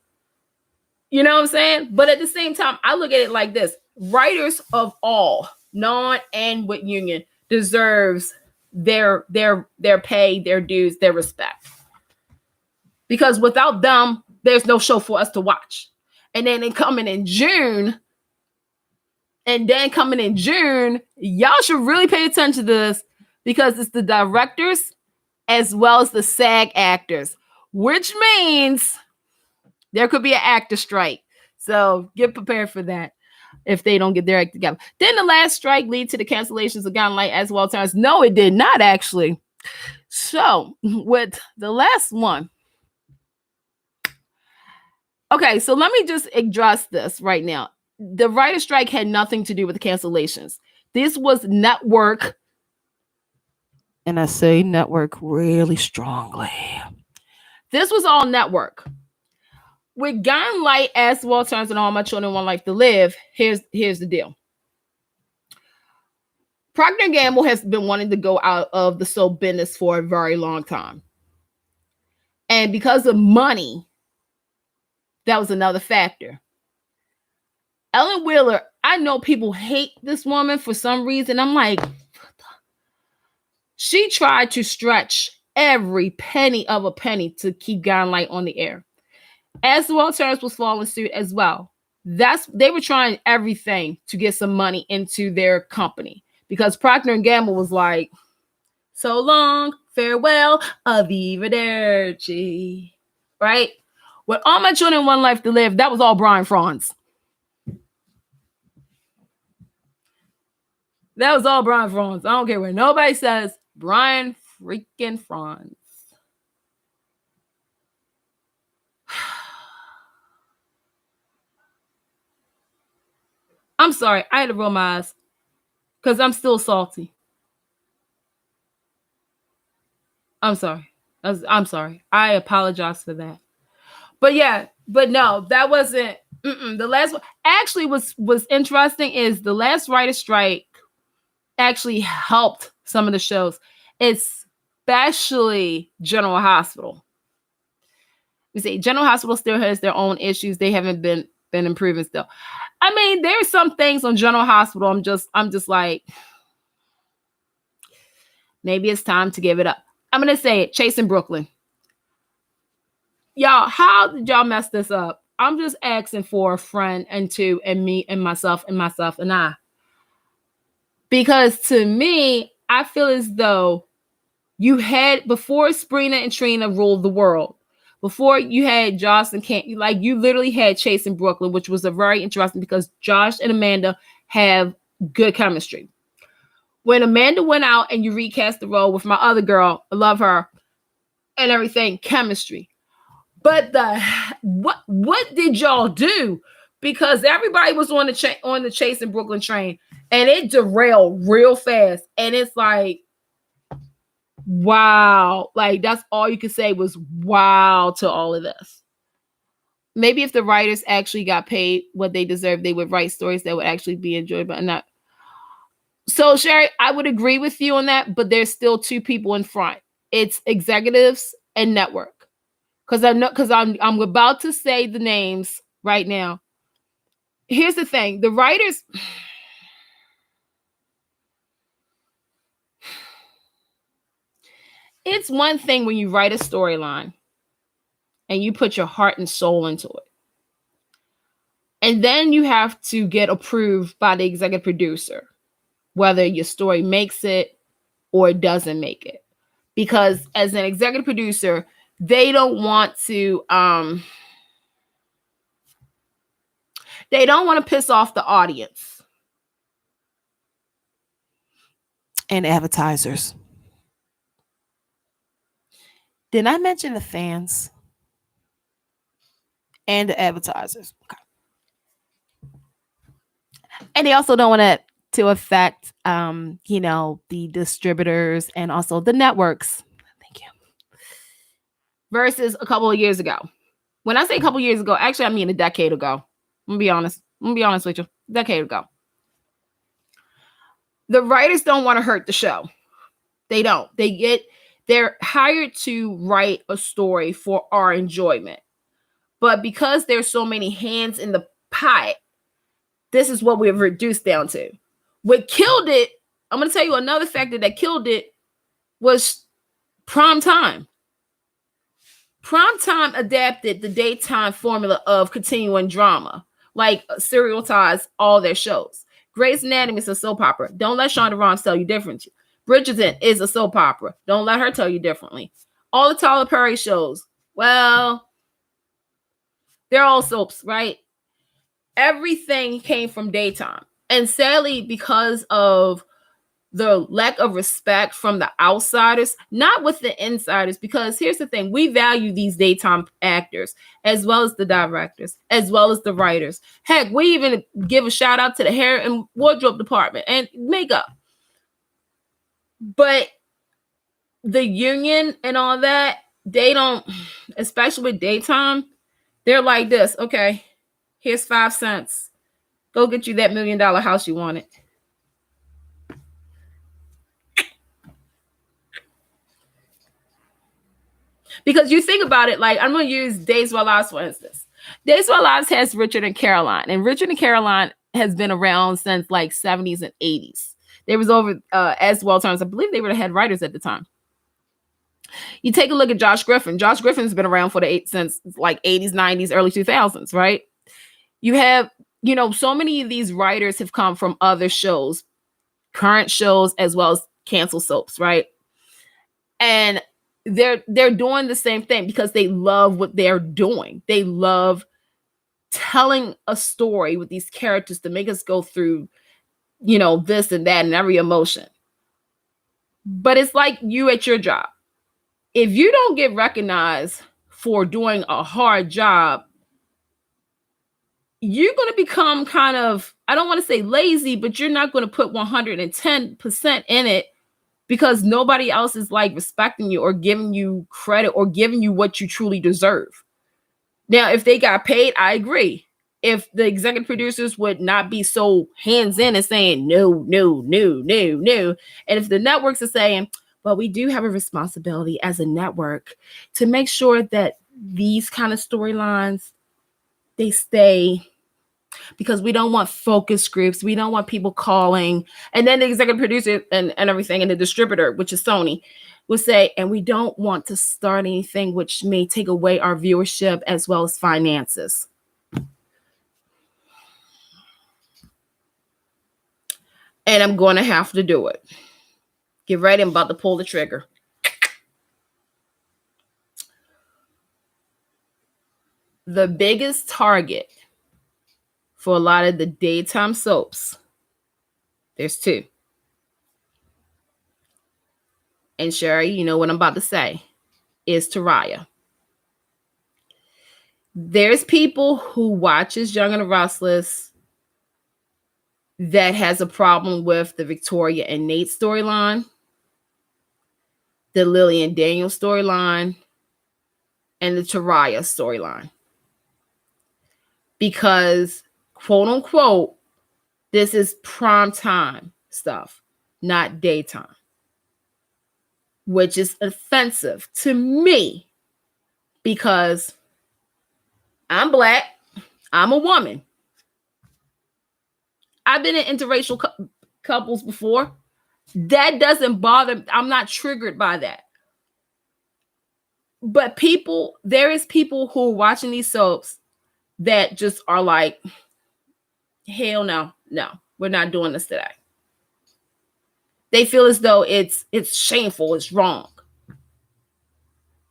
You know what I'm saying? But at the same time, I look at it like this. Writers of all, non and with union, deserves their pay, their dues, their respect. Because without them, there's no show for us to watch. And then coming in June, y'all should really pay attention to this because it's the directors as well as the SAG actors, which means there could be an actor strike. So get prepared for that if they don't get their act together. Didn't the last strike lead to the cancellations of Guiding Light as well as? No, it did not actually. So with the last one. Okay, so let me just address this right now. The writer's strike had nothing to do with the cancellations. This was network. And I say network really strongly. This was all network. With Guiding Light, As Well Turns, and All My Children One Life to Live, here's the deal. Procter & Gamble has been wanting to go out of the soap business for a very long time. And because of money, that was another factor. Ellen Wheeler, I know people hate this woman for some reason. I'm like, she tried to stretch every penny of a penny to keep Light on the air. As the World Terrors was following suit as well. They were trying everything to get some money into their company because Procter and Gamble was like, so long, farewell, arrivederci, right? With All My Children, One Life to Live, that was all Brian Franz. That was all Brian Franz. I don't care what nobody says. Brian freaking Franz. I'm sorry. I had to roll my eyes because I'm still salty. I'm sorry. I'm sorry. I apologize for that. But yeah, but no, that wasn't. The last one actually was interesting. Is the last writer strike actually helped some of the shows, especially General Hospital. We say General Hospital still has their own issues. They haven't been improving still. I mean, there's some things on General Hospital. I'm just like, maybe it's time to give it up. I'm gonna say it. Chasing Brooklyn. Y'all, how did y'all mess this up? I'm just asking for a friend and two and me and myself and I. Because to me, I feel as though you had, before Sabrina and Trina ruled the world, before you had Josh and Kent, like you literally had Chase in Brooklyn, which was a very interesting because Josh and Amanda have good chemistry. When Amanda went out and you recast the role with my other girl, I love her and everything, chemistry. But what did y'all do? Because everybody was on the Chase in Brooklyn train and it derailed real fast. And it's like, wow. Like that's all you could say was wow to all of this. Maybe if the writers actually got paid what they deserve, they would write stories that would actually be enjoyed, but not. So Sherry, I would agree with you on that, but there's still two people in front. It's executives and network. Because I'm about to say the names right now. Here's the thing. The writers, it's one thing when you write a storyline and you put your heart and soul into it. And then you have to get approved by the executive producer, whether your story makes it or it doesn't make it. Because as an executive producer, they don't want to piss off the audience and advertisers. Did I mention the fans and the advertisers? Okay. And they also don't want it to affect, the distributors and also the networks. Thank you. Versus a couple of years ago. When I say a couple of years ago, actually, I mean a decade ago. I'm gonna be honest. With you. A decade ago. The writers don't want to hurt the show. They don't. They're hired to write a story for our enjoyment. But because there's so many hands in the pot, this is what we've reduced down to. What killed it, I'm going to tell you another factor that killed it was prime time. Prime time adapted the daytime formula of continuing drama, like serialized all their shows. Grey's Anatomy is a soap opera. Don't let Shonda Rhimes tell you differently. Bridgerton is a soap opera. Don't let her tell you differently. All the Tyler Perry shows, well, they're all soaps, right? Everything came from daytime. And sadly, because of the lack of respect from the outsiders, not with the insiders, because here's the thing, we value these daytime actors as well as the directors, as well as the writers. Heck, we even give a shout out to the hair and wardrobe department and makeup. But the union and all that, they don't, especially with daytime, they're like this. Okay, here's 5 cents. Go get you that $1 million house you wanted. Because you think about it, like I'm going to use Days of Our Lives for instance. Days of Our Lives has Richard and Caroline, and Richard and Caroline has been around since like 70s and 80s. There was over as well times. I believe they were the head writers at the time. You take a look at Josh Griffin. Josh Griffin's been around for the since like 80s, 90s, early 2000s, right? You have, so many of these writers have come from other shows, current shows, as well as canceled soaps, right? And they're doing the same thing because they love what they're doing. They love telling a story with these characters to make us go through, this and that and every emotion. But it's like you at your job. If you don't get recognized for doing a hard job, you're going to become kind of, I don't want to say lazy, but you're not going to put 110% in it because nobody else is like respecting you or giving you credit or giving you what you truly deserve. Now, if they got paid, I agree. If the executive producers would not be so hands in and saying, no, no, no, no, no. And if the networks are saying, well, we do have a responsibility as a network to make sure that these kind of storylines, they stay, because we don't want focus groups. We don't want people calling. And then the executive producer and everything and the distributor, which is Sony, will say, and we don't want to start anything which may take away our viewership as well as finances. And I'm going to have to do it. Get ready. I'm about to pull the trigger. The biggest target for a lot of the daytime soaps, there's two. And Sherry, you know what I'm about to say, is Taraya. There's people who watches Young and the Restless that has a problem with the Victoria and Nate storyline, the Lily and Daniel storyline, and the Taraya storyline. Because, quote unquote, this is prime time stuff, not daytime. Which is offensive to me because I'm Black, I'm a woman. I've been in interracial couples before. That doesn't bother me. I'm not triggered by that. But there is people who are watching these soaps that just are like, hell no, we're not doing this today. They feel as though it's shameful, it's wrong.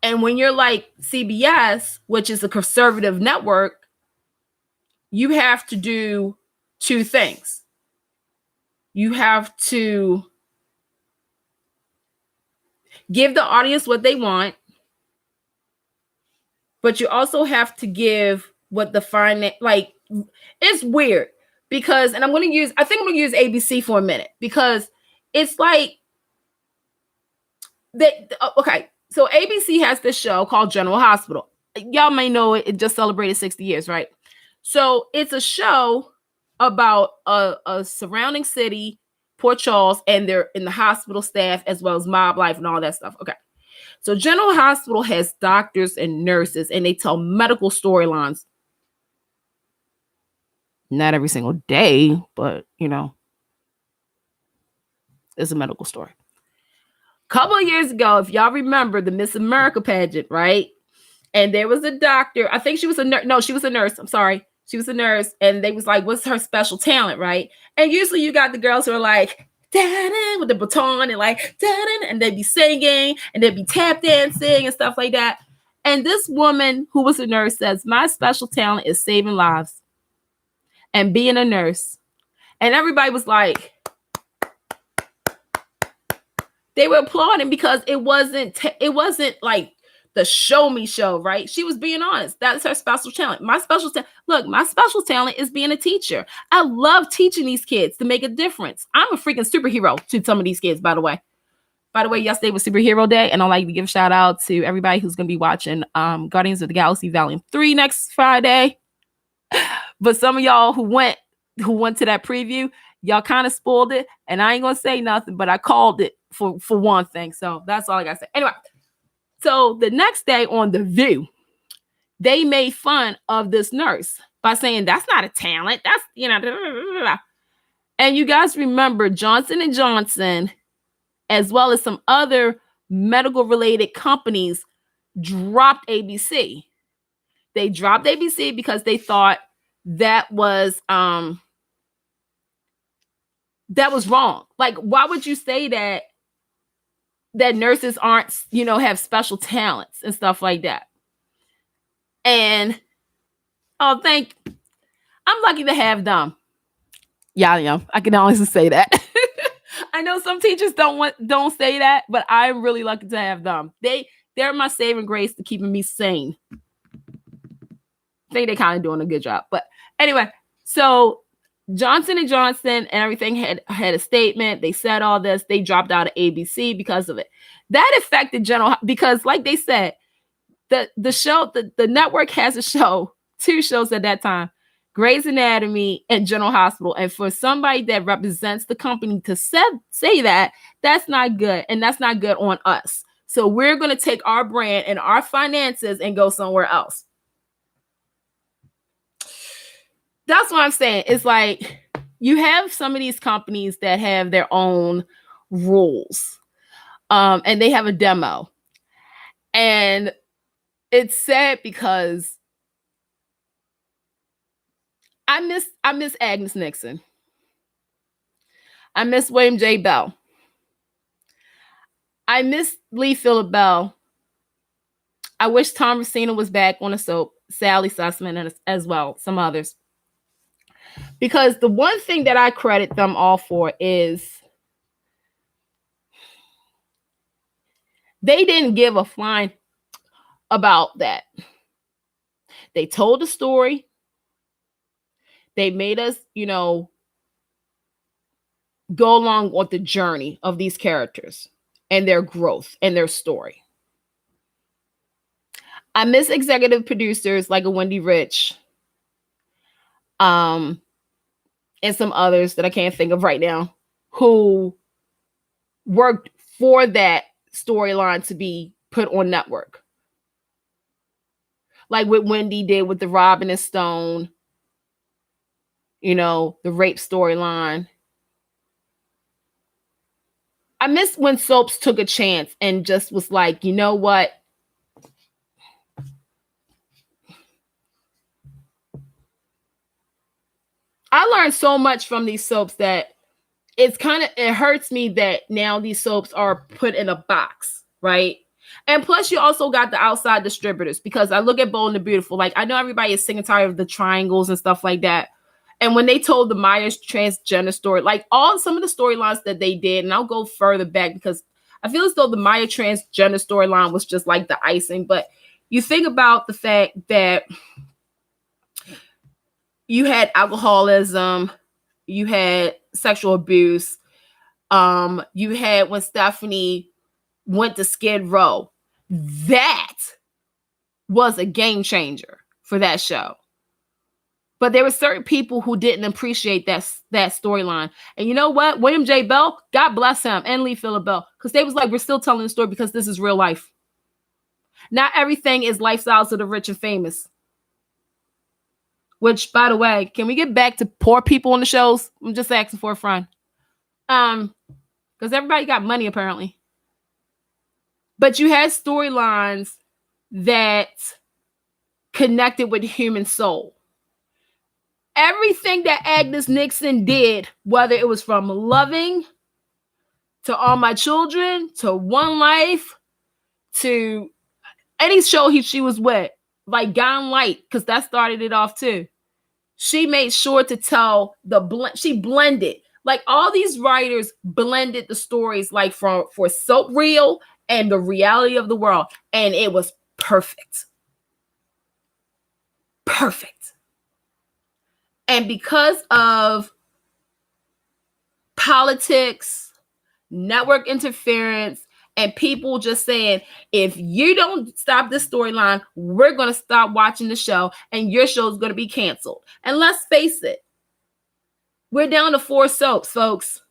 And when you're like CBS, which is a conservative network, you have to do two things. You have to give the audience what they want, but you also have to give what the finance, like, it's weird because, and I think I'm going to use ABC for a minute because it's like, okay, so ABC has this show called General Hospital. Y'all may know it just celebrated 60 years, right? So it's a show about a surrounding city, Port Charles, and they're in the hospital staff as well as mob life and all that stuff. Okay. So General Hospital has doctors and nurses, and they tell medical storylines. Not every single day, but, it's a medical story. A couple of years ago, if y'all remember the Miss America pageant, right? And there was a doctor. I think she was a nurse. No, she was a nurse. I'm sorry. She was a nurse. And they was like, what's her special talent, right? And usually you got the girls who are like, da-da, with the baton and like, da-da, and they'd be singing and they'd be tap dancing and stuff like that. And this woman who was a nurse says, my special talent is saving lives and being a nurse. And everybody was like, they were applauding because it wasn't like the show me show, right? She was being honest. That's her special talent. My special talent is being a teacher. I love teaching these kids to make a difference. I'm a freaking superhero to some of these kids, by the way. Yesterday was Superhero Day, and I'd like to give a shout out to everybody who's going to be watching Guardians of the Galaxy Volume 3 next Friday. But some of y'all who went to that preview, y'all kind of spoiled it, and I ain't going to say nothing, but I called it for one thing. So that's all I got to say. Anyway, So the next day on The View, they made fun of this nurse by saying that's not a talent. That's, blah, blah, blah. And you guys remember Johnson and Johnson, as well as some other medical related companies, dropped ABC. They dropped ABC because they thought that was wrong. Like, why would you say that nurses aren't, have special talents and stuff like that? And I'm lucky to have them. Yeah, I am. I can honestly say that. I know some teachers don't say that, but I'm really lucky to have them. They're my saving grace to keeping me sane. I think they're kind of doing a good job. But anyway, so Johnson and Johnson and everything had a statement. They said all this. They dropped out of ABC because of it. That affected because like they said, the show, the network has a show, 2 shows at that time, Grey's Anatomy and General Hospital. And for somebody that represents the company to say that, that's not good. And that's not good on us. So we're going to take our brand and our finances and go somewhere else. That's what I'm saying. It's like you have some of these companies that have their own rules, and they have a demo. And it's sad because I miss Agnes Nixon. I miss William J. Bell. I miss Lee Phillip Bell. I wish Tom Racina was back on the soap, Sally Sussman as well, some others. Because the one thing that I credit them all for is they didn't give a flying about that. They told the story. They made us, go along with the journey of these characters and their growth and their story. I miss executive producers like a Wendy Rich, and some others that I can't think of right now, who worked for that storyline to be put on network. Like what Wendy did with the Robin and Stone, the rape storyline. I miss when soaps took a chance and just was like, you know what? I learned so much from these soaps that it hurts me that now these soaps are put in a box, right? And plus you also got the outside distributors, because I look at Bold and the Beautiful. Like, I know everybody is sick and tired of the triangles and stuff like that. And when they told the Myers transgender story, like some of the storylines that they did, and I'll go further back because I feel as though the Maya transgender storyline was just like the icing. But you think about the fact that you had alcoholism, you had sexual abuse, you had when Stephanie went to Skid Row. That was a game changer for that show. But there were certain people who didn't appreciate that storyline. And you know what? William J. Bell, God bless him, and Lee Phillip Bell, because they was like, we're still telling the story because this is real life. Not everything is lifestyles of the rich and famous. Which, by the way, can we get back to poor people on the shows? I'm just asking for a friend. Because everybody got money, apparently. But you had storylines that connected with the human soul. Everything that Agnes Nixon did, whether it was from Loving to All My Children to One Life to any show she was with, like Gone Light, because that started it off too. She made sure to tell she blended. Like all these writers blended the stories like for soap reel and the reality of the world. And it was perfect. Perfect. And because of politics, network interference, and people just saying, if you don't stop this storyline, we're going to stop watching the show and your show is going to be canceled. And let's face it, we're down to 4 soaps, folks.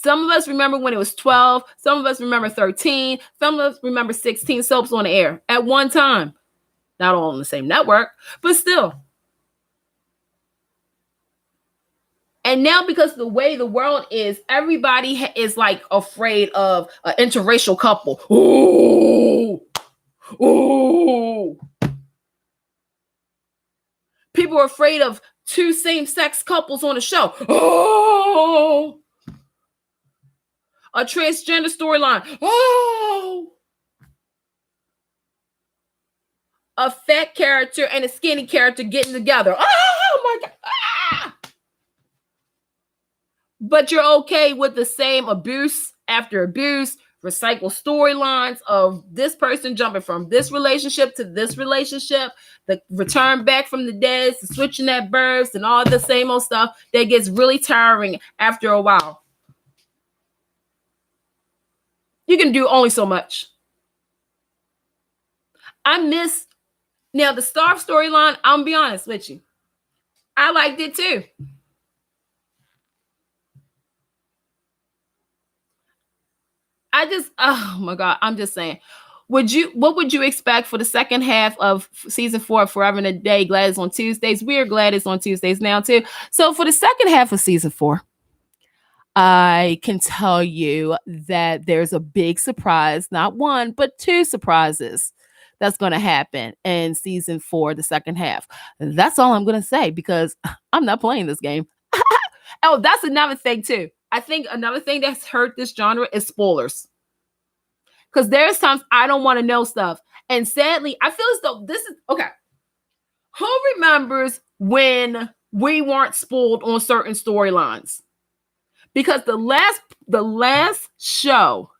Some of us remember when it was 12. Some of us remember 13. Some of us remember 16 soaps on the air at one time. Not all on the same network, but still. And now, because of the way the world is, everybody is like afraid of an interracial couple. Ooh, ooh. People are afraid of two same-sex couples on a show. Oh, a transgender storyline. Oh, a fat character and a skinny character getting together. Oh my God. Ah! But you're okay with the same abuse after abuse, recycle storylines of this person jumping from this relationship to this relationship, the return back from the dead, the switching that births, and all the same old stuff that gets really tiring after a while. You can do only so much. I miss now the Star storyline. I'm gonna be honest with you. I liked it too. Oh my God, I'm just saying. What would you expect for the second half of season 4 of Forever and a Day? Glad it's on Tuesdays. We're glad it's on Tuesdays now too. So for the second half of season 4, I can tell you that there's a big surprise, not one, but 2 surprises that's going to happen in season 4, the second half. That's all I'm going to say because I'm not playing this game. Oh, that's another thing too. I think another thing that's hurt this genre is spoilers. Because there's times I don't want to know stuff. And sadly, I feel as though this is okay. Who remembers when we weren't spoiled on certain storylines? Because the last show,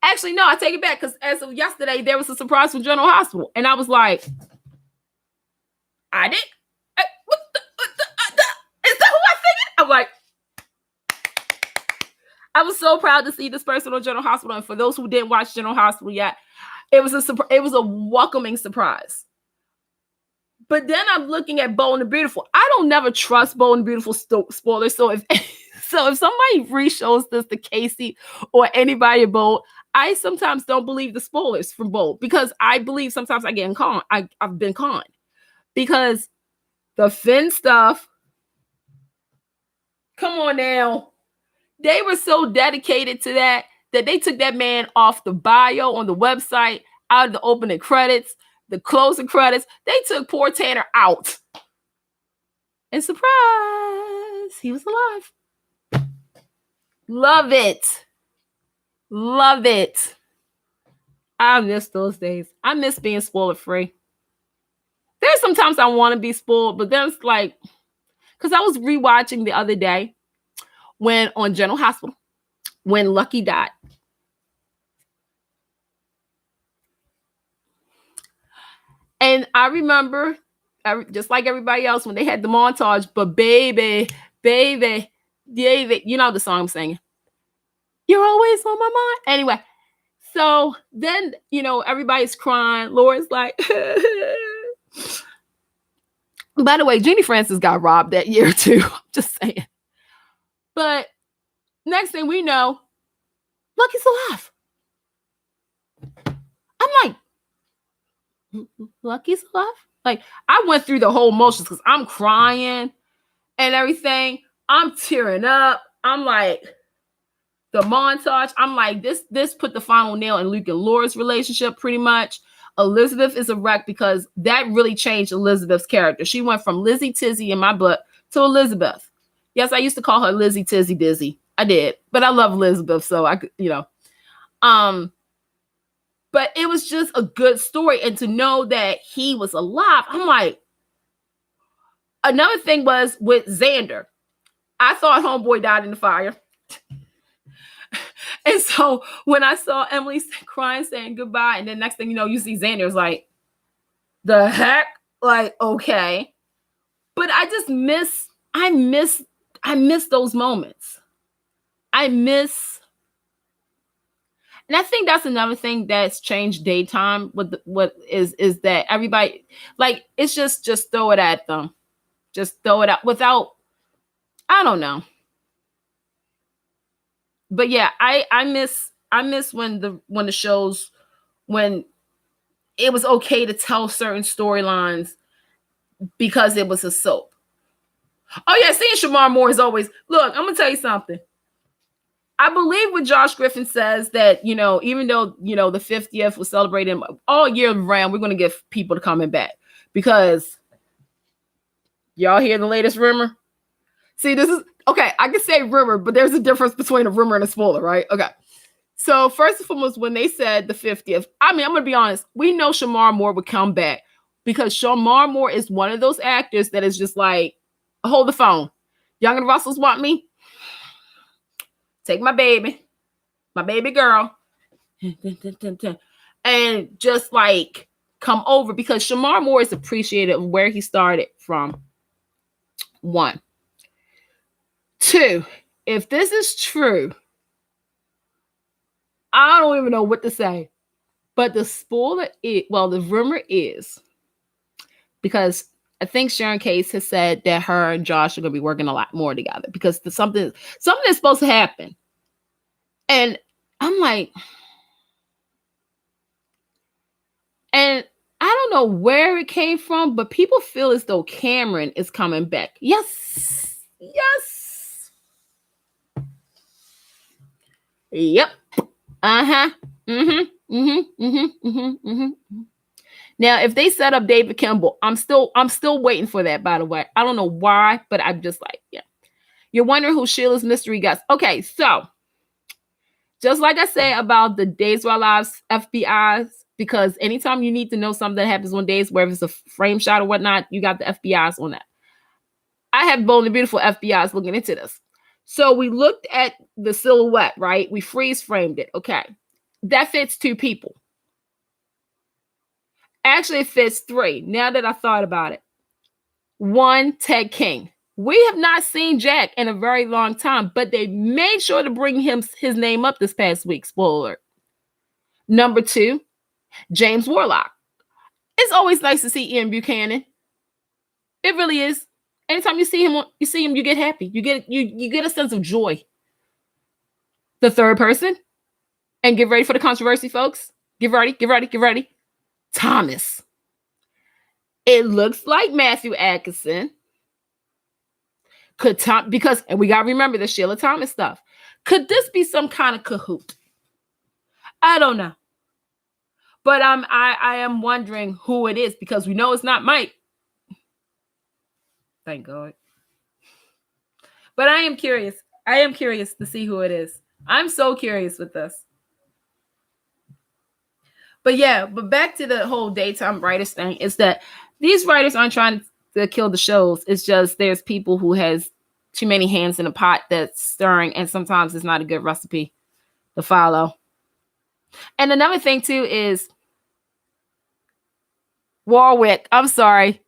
actually, no, I take it back. Because as of yesterday, there was a surprise from General Hospital. And I was like, I did? Is that who I figured? I'm like, I was so proud to see this person on General Hospital. And for those who didn't watch General Hospital yet, it was a welcoming surprise. But then I'm looking at Bold and the Beautiful. I don't never trust Bold and the Beautiful spoilers. So if somebody re-shows this to Casey or anybody at Bold, I sometimes don't believe the spoilers from Bold because I believe sometimes I get conned. I've been conned because the Finn stuff. Come on now. They were so dedicated to that they took that man off the bio on the website, out of the opening credits, the closing credits. They took poor Tanner out. And surprise, he was alive. Love it. Love it. I miss those days. I miss being spoiler free. There's sometimes I want to be spoiled, but then it's like, because I was rewatching the other day when on General Hospital, when Lucky died. And I remember, just like everybody else, when they had the montage, but baby, you know the song I'm singing. You're always on my mind. Anyway, so then, everybody's crying. Laura's like, by the way, Jeannie Francis got robbed that year too. Just saying. But next thing we know, Lucky's alive. I'm like, Lucky's alive? Like, I went through the whole motions because I'm crying and everything. I'm tearing up. I'm like, the montage. I'm like, this put the final nail in Luke and Laura's relationship pretty much. Elizabeth is a wreck because that really changed Elizabeth's character. She went from Lizzie Tizzy in my book to Elizabeth. Yes, I used to call her Lizzie Tizzy Dizzy. I did, but I love Elizabeth, so I could, But it was just a good story, and to know that he was alive, I'm like. Another thing was with Xander. I thought homeboy died in the fire. And so when I saw Emily crying, saying goodbye, and then next thing you know, you see Xander's like, the heck? Like, okay. But I miss those moments. And I think that's another thing that's changed daytime with what is that everybody, like, it's just throw it at them. Just throw it out without, I don't know. But yeah, I miss when the shows, when it was okay to tell certain storylines because it was a soap. Oh yeah, seeing Shamar Moore is always, look, I'm gonna tell you something. I believe what Josh Griffin says, that, even though, the 50th was celebrated all year round, we're going to get people to coming back, because y'all hear the latest rumor. See, this is okay. I can say rumor, but there's a difference between a rumor and a spoiler, right? Okay. So first and foremost, when they said the 50th, I mean, I'm going to be honest. We know Shamar Moore would come back, because Shamar Moore is one of those actors that is just like, hold the phone. Young and Russells want me? Take my baby girl, and just like come over, because Shamar Moore is appreciated of where he started from. One. Two, if this is true, I don't even know what to say. But the spoiler is, well, the rumor is, because I think Sharon Case has said that her and Josh are going to be working a lot more together, because something is supposed to happen. And I'm like, and I don't know where it came from, but people feel as though Cameron is coming back. Yes. Yes. Yep. Uh-huh. Mm-hmm. Mm-hmm. Mm-hmm. Mm-hmm. Mm-hmm. Now, if they set up David Kimball, I'm still waiting for that, by the way. I don't know why, but I'm just like, yeah. You're wondering who Sheila's mystery guest. Okay, so just like I say about the Days of Our Lives FBIs, because anytime you need to know something that happens on Days, whether it's a frame shot or whatnot, you got the FBIs on that. I have Bold and Beautiful FBIs looking into this. So we looked at the silhouette, right? We freeze framed it. Okay. That fits 2 people. Actually, it fits 3. Now that I thought about it. 1, Ted King. We have not seen Jack in a very long time, but they made sure to bring his name up this past week. Spoiler. Number 2, James Warlock. It's always nice to see Ian Buchanan. It really is. Anytime you see him, you get happy. You get a sense of joy. The third person, and get ready for the controversy, folks. Get ready. Thomas. It looks like Matthew Atkinson. Because, and we gotta remember the Sheila Thomas stuff. Could this be some kind of cahoot? I don't know. But I am wondering who it is, because we know it's not Mike. Thank God. But I am curious. I am curious to see who it is. I'm so curious with this. But yeah, but back to the whole daytime writers thing, is that these writers aren't trying to kill the shows. It's just there's people who has too many hands in a pot that's stirring, and sometimes it's not a good recipe to follow. And another thing too is Warwick. I'm sorry.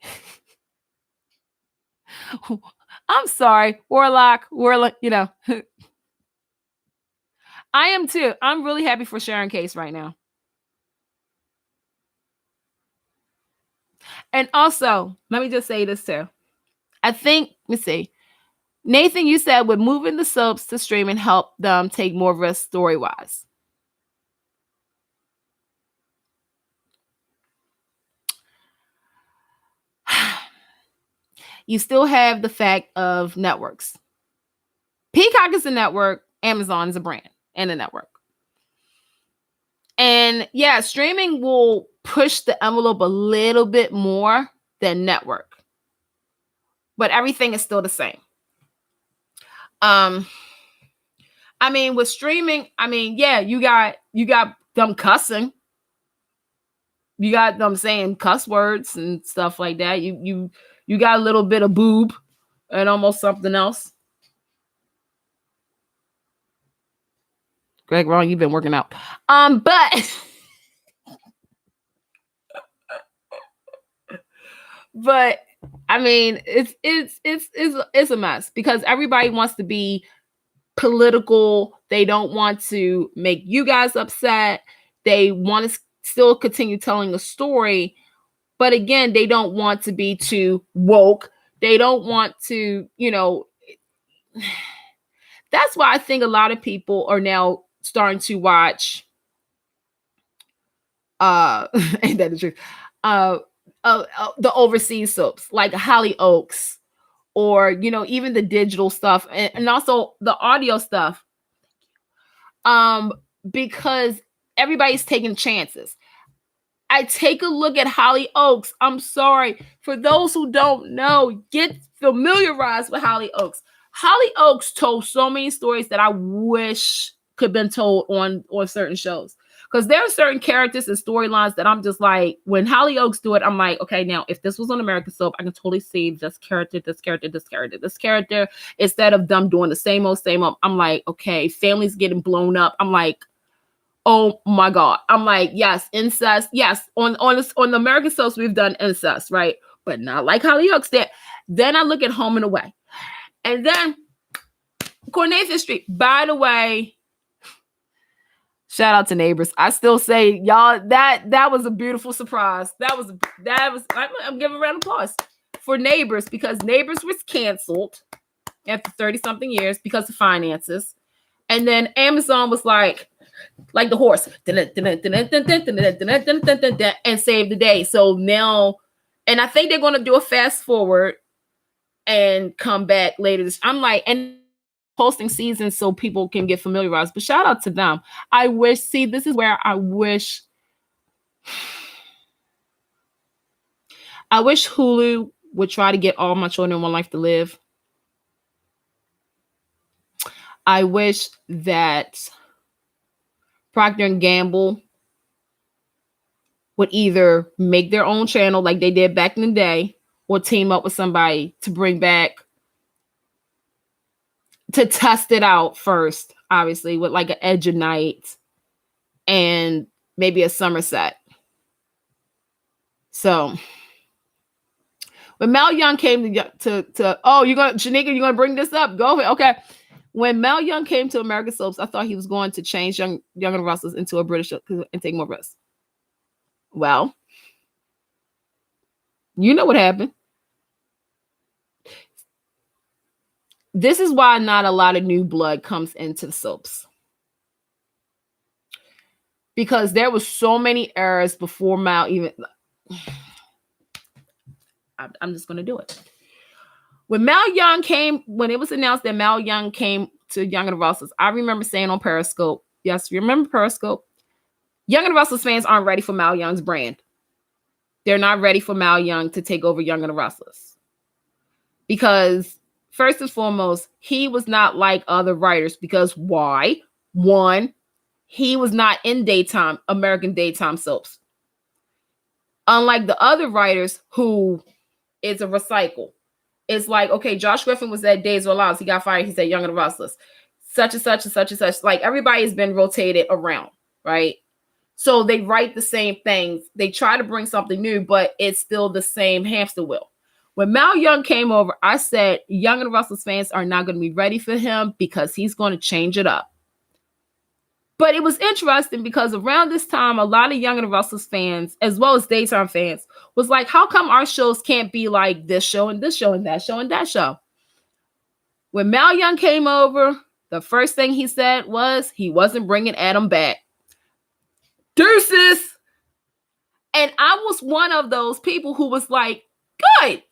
I'm sorry. Warlock, I am too. I'm really happy for Sharon Case right now. And also, let me just say this too. I think, let's see. Nathan, you said with moving the soaps to streaming help them take more risk story-wise. You still have the fact of networks. Peacock is a network. Amazon is a brand and a network. And yeah, streaming will push the envelope a little bit more than network. But everything is still the same. I mean, with streaming, I mean, yeah, you got them cussing. You got them saying cuss words and stuff like that. You got a little bit of boob and almost something else. Greg, wrong. You've been working out. But but I mean, it's a mess, because everybody wants to be political. They don't want to make you guys upset. They want to still continue telling a story, but again, they don't want to be too woke. They don't want to, That's why I think a lot of people are now starting to watch ain't that the truth? Uh, the overseas soaps like Hollyoaks, or even the digital stuff, and also the audio stuff, um, because everybody's taking chances. I take a look at Hollyoaks. I'm sorry. For those who don't know, get familiarized with Hollyoaks. Hollyoaks told so many stories that I wish could have been told on certain shows. Because there are certain characters and storylines that I'm just like, when Hollyoaks do it, I'm like, okay, now if this was on American soap, I can totally see this character, this character, this character, this character, instead of them doing the same old, same old. I'm like, okay, families getting blown up. I'm like, oh my God. I'm like, yes, incest. Yes, on the American soaps, we've done incest, right? But not like Hollyoaks did. Then I look at Home and Away. And then Coronation Street. By the way, shout out to Neighbors. I still say, y'all, that was a beautiful surprise. I'm giving a round of applause for Neighbors, because Neighbors was canceled after 30 something years because of finances. And then Amazon was like the horse, and save the day. So now, and I think they're going to do a fast forward and come back later. I'm like, and posting seasons so people can get familiarized. But shout out to them. I wish, see, this is where I wish Hulu would try to get All My Children One Life to Live. I wish that Procter & Gamble would either make their own channel like they did back in the day, or team up with somebody to bring back, to test it out first, obviously, with like an Edge of Night and maybe a Somerset. So when Mel Young came to oh, Shanika, you're gonna bring this up? Go ahead. Okay. When Mel Young came to American soaps, I thought he was going to change Young and Restless into a British and take more risks. Well, you know what happened. This is why not a lot of new blood comes into the soaps. Because there was so many errors before Mal even. I'm just going to do it. When it was announced that Mal Young came to Young and the Restless, I remember saying on Periscope, yes, you remember Periscope? Young and the Restless fans aren't ready for Mal Young's brand. They're not ready for Mal Young to take over Young and the Restless. Because first and foremost, he was not like other writers. Because why? One, he was not in American daytime soaps. Unlike the other writers who is a recycle. It's like, okay, Josh Griffin was at Days of Our Lives. He got fired. He said Young and the Restless. Such and such and such and such. Like, everybody has been rotated around, right? So they write the same things. They try to bring something new, but it's still the same hamster wheel. When Mal Young came over, I said, Young and the Restless fans are not going to be ready for him because he's going to change it up. But it was interesting because around this time, a lot of Young and the Restless fans, as well as daytime fans, was like, how come our shows can't be like this show and this show and that show and that show? When Mal Young came over, the first thing he said was he wasn't bringing Adam back. Deuces! And I was one of those people who was like, good.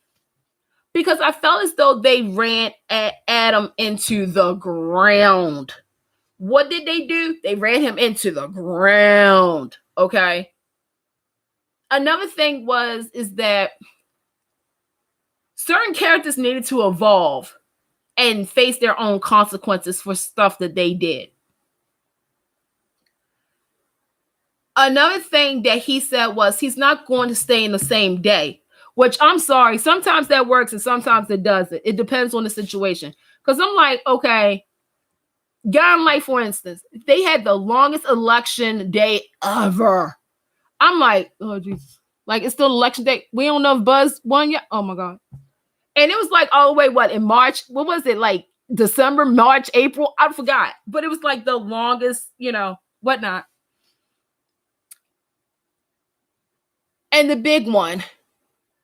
Because I felt as though they ran Adam into the ground. What did they do? They ran him into the ground. Okay. Another thing is that certain characters needed to evolve and face their own consequences for stuff that they did. Another thing that he said was he's not going to stay in the same day, which I'm sorry. Sometimes that works and sometimes it doesn't. It depends on the situation. Because I'm like, okay, Gun Light, for instance, they had the longest election day ever. I'm like, oh, Jesus. Like, it's still election day. We don't know if Buzz won yet. Oh, my God. And it was like all the way, in March? What was it? Like December, March, April? I forgot. But it was like the longest, whatnot. And the big one,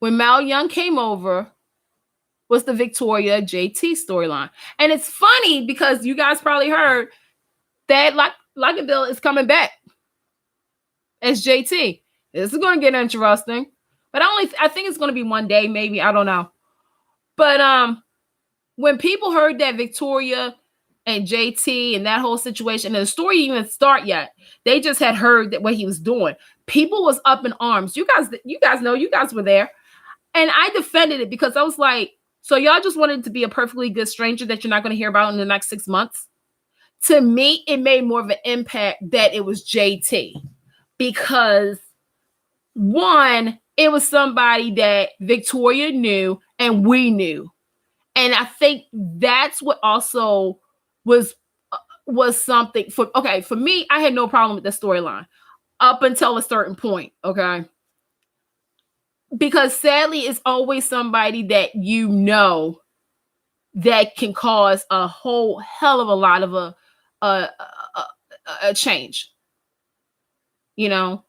when Mal Young came over, was the Victoria JT storyline. And it's funny because you guys probably heard that Lockadell is coming back as JT. This is going to get interesting. But I think it's going to be one day, maybe. I don't know. But when people heard that Victoria and JT and that whole situation, and the story didn't even start yet, they just had heard that what he was doing. People was up in arms. You guys know, you guys were there. And I defended it because I was like, so y'all just wanted to be a perfectly good stranger that you're not going to hear about in the next 6 months? To me, it made more of an impact that it was JT. Because one, it was somebody that Victoria knew and we knew. And I think that's what also was something for me. I had no problem with the storyline up until a certain point, okay? Because sadly, it's always somebody that you know that can cause a whole hell of a lot of a change, you know.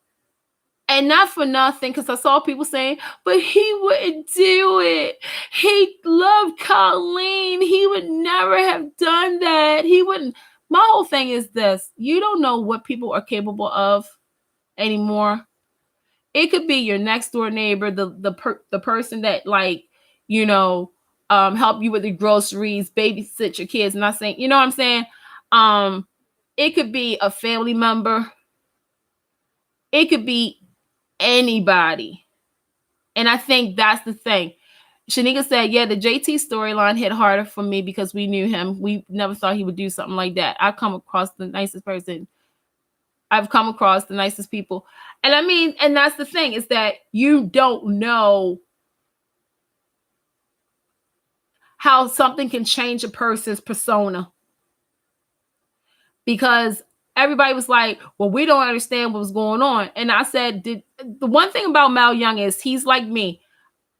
And not for nothing, because I saw people saying, but he wouldn't do it. He loved Colleen. He would never have done that. He wouldn't. My whole thing is this. You don't know what people are capable of anymore. It could be your next door neighbor, the person that, like, you know, help you with the groceries, babysit your kids. Not saying, you know what I'm saying? It could be a family member. It could be anybody. And I think that's the thing. Shanika said, yeah, the JT storyline hit harder for me because we knew him. We never thought he would do something like that. I've come across the nicest person. I've come across the nicest people. And I mean, and that's the thing, is that you don't know how something can change a person's persona. Because everybody was like, well, we don't understand what was going on. And I said, the one thing about Mal Young is he's like me.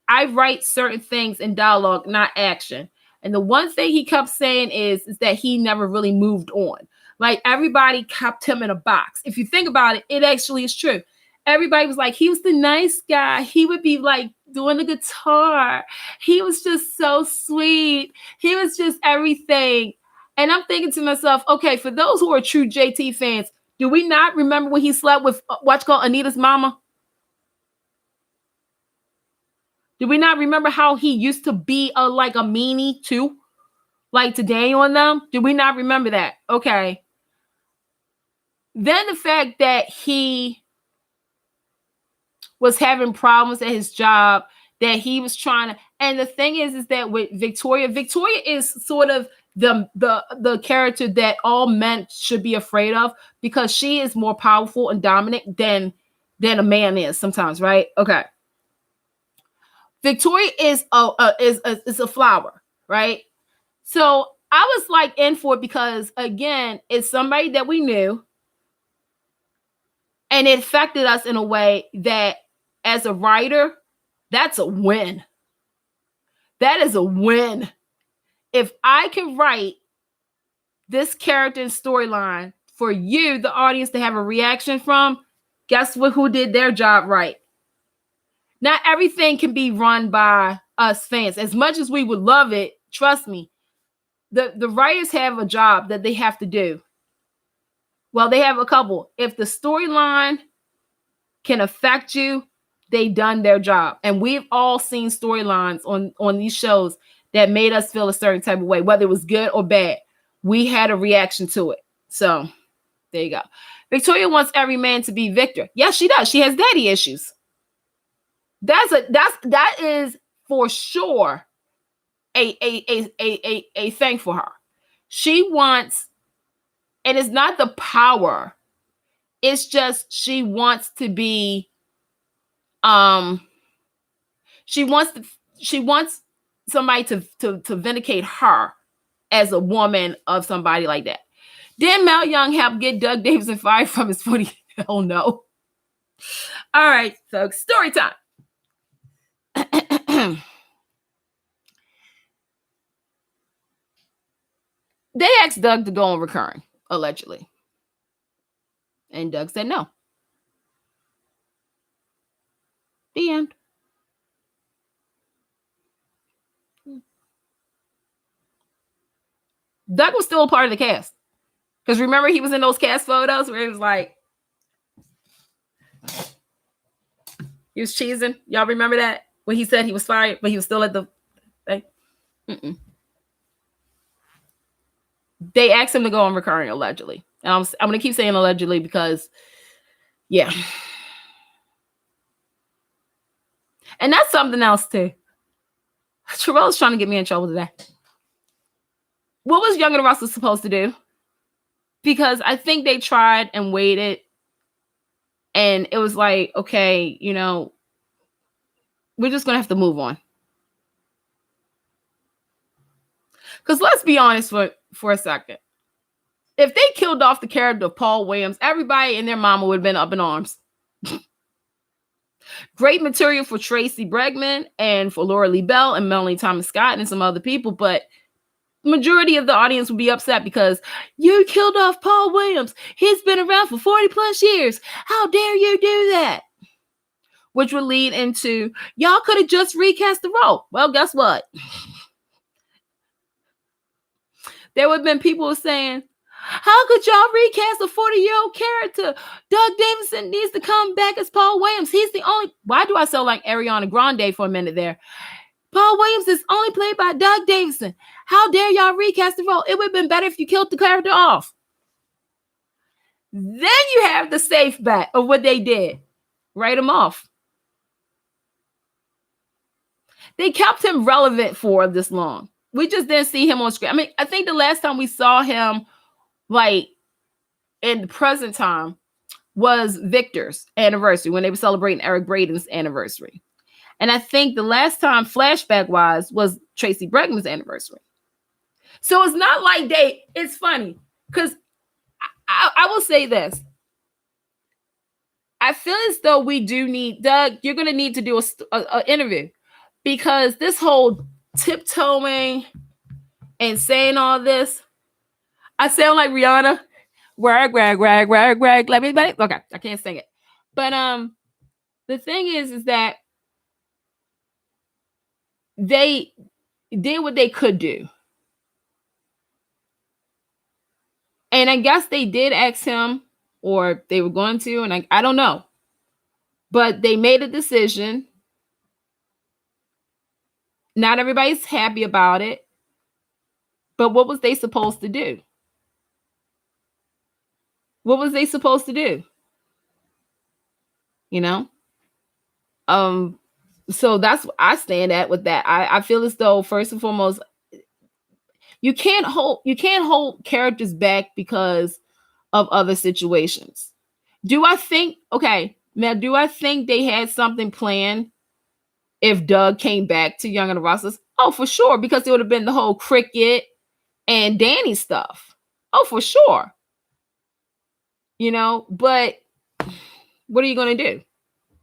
I write certain things in dialogue, not action. And the one thing he kept saying is that he never really moved on. Like, everybody kept him in a box. If you think about it, it actually is true. Everybody was like, he was the nice guy. He would be like doing the guitar. He was just so sweet. He was just everything. And I'm thinking to myself, okay, for those who are true JT fans, do we not remember when he slept with what's called Anita's mama? Do we not remember how he used to be like a meanie too? Like to Daniel and them? Do we not remember that? Okay. Then the fact that he was having problems at his job, that he was trying to, and the thing is that with Victoria is sort of the character that all men should be afraid of, because she is more powerful and dominant than a man is sometimes, right? Okay. Victoria is a flower, right? So I was like in for it because, again, it's somebody that we knew, and it affected us in a way that, as a writer, that's a win. That is a win. If I can write this character and storyline for you, the audience, to have a reaction from, guess what? Who did their job right? Not everything can be run by us fans. As much as we would love it, trust me, the writers have a job that they have to do. Well, they have a couple. If the storyline can affect you, they done their job. And we've all seen storylines on these shows that made us feel a certain type of way, whether it was good or bad. We had a reaction to it. So there you go. Victoria wants every man to be Victor. Yes, she does. She has daddy issues. That is for sure a thing for her. She wants, and it's not the power. It's just she wants to be, she wants somebody to vindicate her as a woman of somebody like that. Did Mel Young help get Doug Davison fired from his 40? Hell no. All right, so story time. They asked Doug to go on recurring, allegedly. And Doug said no. The end. Doug was still a part of the cast. Because remember, he was in those cast photos where he was like, he was cheesing. Y'all remember that? When he said he was fired, but he was still at the thing? Mm-mm. They asked him to go on recurring, allegedly. And I'm going to keep saying allegedly because, yeah. And that's something else, too. Terrell's trying to get me in trouble today. What was Young and the Restless supposed to do? Because I think they tried and waited. And it was like, okay, you know, we're just going to have to move on. Because let's be honest for a second. If they killed off the character of Paul Williams, everybody and their mama would have been up in arms. Great material for Tracy Bregman and for Laura Lee Bell and Melanie Thomas Scott and some other people, but majority of the audience would be upset because you killed off Paul Williams. He's been around for 40 plus years. How dare you do that? Which would lead into, y'all could have just recast the role. Well, guess what? There would have been people saying, how could y'all recast a 40-year-old character? Doug Davidson needs to come back as Paul Williams. He's the only... Why do I sound like Ariana Grande for a minute there? Paul Williams is only played by Doug Davidson. How dare y'all recast the role? It would have been better if you killed the character off. Then you have the safe bet of what they did. Write him off. They kept him relevant for this long. We just didn't see him on screen. I mean, I think the last time we saw him, like, in the present time, was Victor's anniversary, when they were celebrating Eric Braden's anniversary. And I think the last time, flashback-wise, was Tracy Bregman's anniversary. So it's not like it's funny, because I will say this. I feel as though we do need, Doug, you're going to need to do an interview, because this whole tiptoeing and saying all this, I sound like Rihanna. Rag, let me back. Okay, I can't sing it. But the thing is that they did what they could do. And I guess they did ask him, or they were going to, and I don't know. But they made a decision. Not everybody's happy about it. But what was they supposed to do? What was they supposed to do? You know? So that's what I stand at with that. I feel as though, first and foremost, you can't hold characters back because of other situations. Do I think they had something planned if Doug came back to Young and the Restless? Oh, for sure, because it would have been the whole Cricket and Danny stuff. Oh, for sure. You know, but what are you going to do?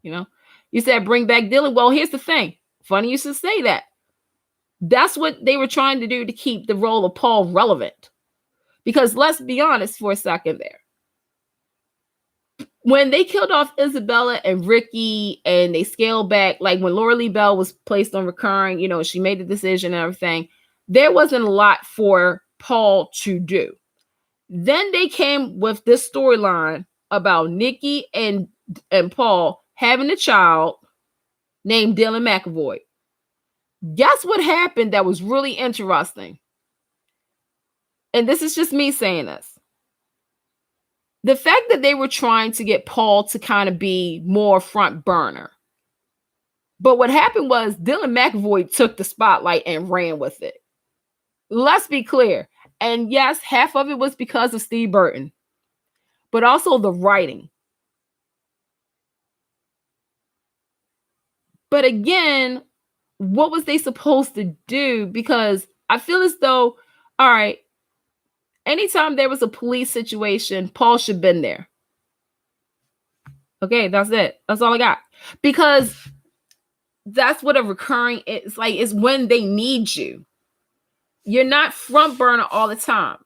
You know, you said bring back Dylan. Well, here's the thing. Funny you should say that. That's what they were trying to do to keep the role of Paul relevant. Because let's be honest for a second there. When they killed off Isabella and Ricky and they scaled back, like when Laura Lee Bell was placed on recurring, you know, she made the decision and everything, there wasn't a lot for Paul to do. Then they came with this storyline about Nikki and Paul having a child named Dylan McAvoy. Guess what happened that was really interesting? And this is just me saying this. The fact that they were trying to get Paul to kind of be more front burner. But what happened was Dylan McAvoy took the spotlight and ran with it. Let's be clear. And yes, half of it was because of Steve Burton, but also the writing. But again, what was they supposed to do? Because I feel as though, all right, anytime there was a police situation, Paul should have been there. Okay, that's it. That's all I got. Because that's what a recurring is like, is when they need you. You're not front burner all the time.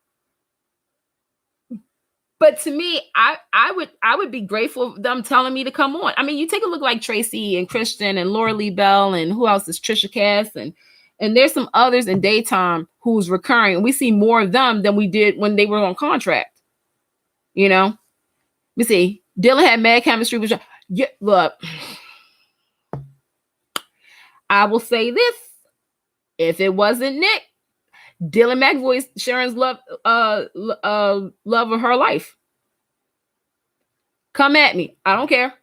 But to me, I would be grateful for them telling me to come on. I mean, you take a look like Tracy and Christian and Laura Lee Bell and who else is Trisha Cass and And there's some others in daytime who's recurring. And we see more of them than we did when they were on contract. You know? Let me see. Dylan had mad chemistry with yeah, look. I will say this. If it wasn't Nick, Dylan McVoy Sharon's love of her life. Come at me. I don't care.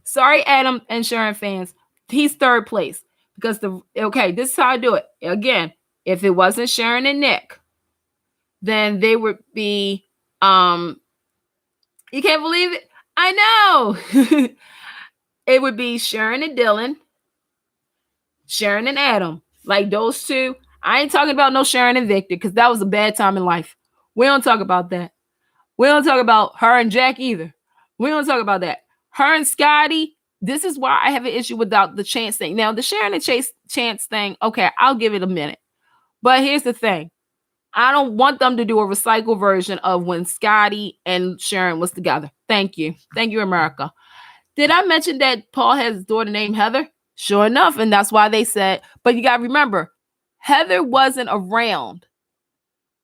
Sorry, Adam and Sharon fans. He's third place. Because this is how I do it. Again, if it wasn't Sharon and Nick, then they would be you can't believe it? I know. It would be Sharon and Dylan, Sharon and Adam. Like those two. I ain't talking about no Sharon and Victor because that was a bad time in life. We don't talk about that. We don't talk about her and Jack either. We don't talk about that. Her and Scotty, this is why I have an issue without the Chance thing. Now, the Sharon and Chance thing, okay, I'll give it a minute. But here's the thing. I don't want them to do a recycle version of when Scotty and Sharon was together. Thank you. Thank you, America. Did I mention that Paul has a daughter named Heather? Sure enough. And that's why they said, but you got to remember, Heather wasn't around,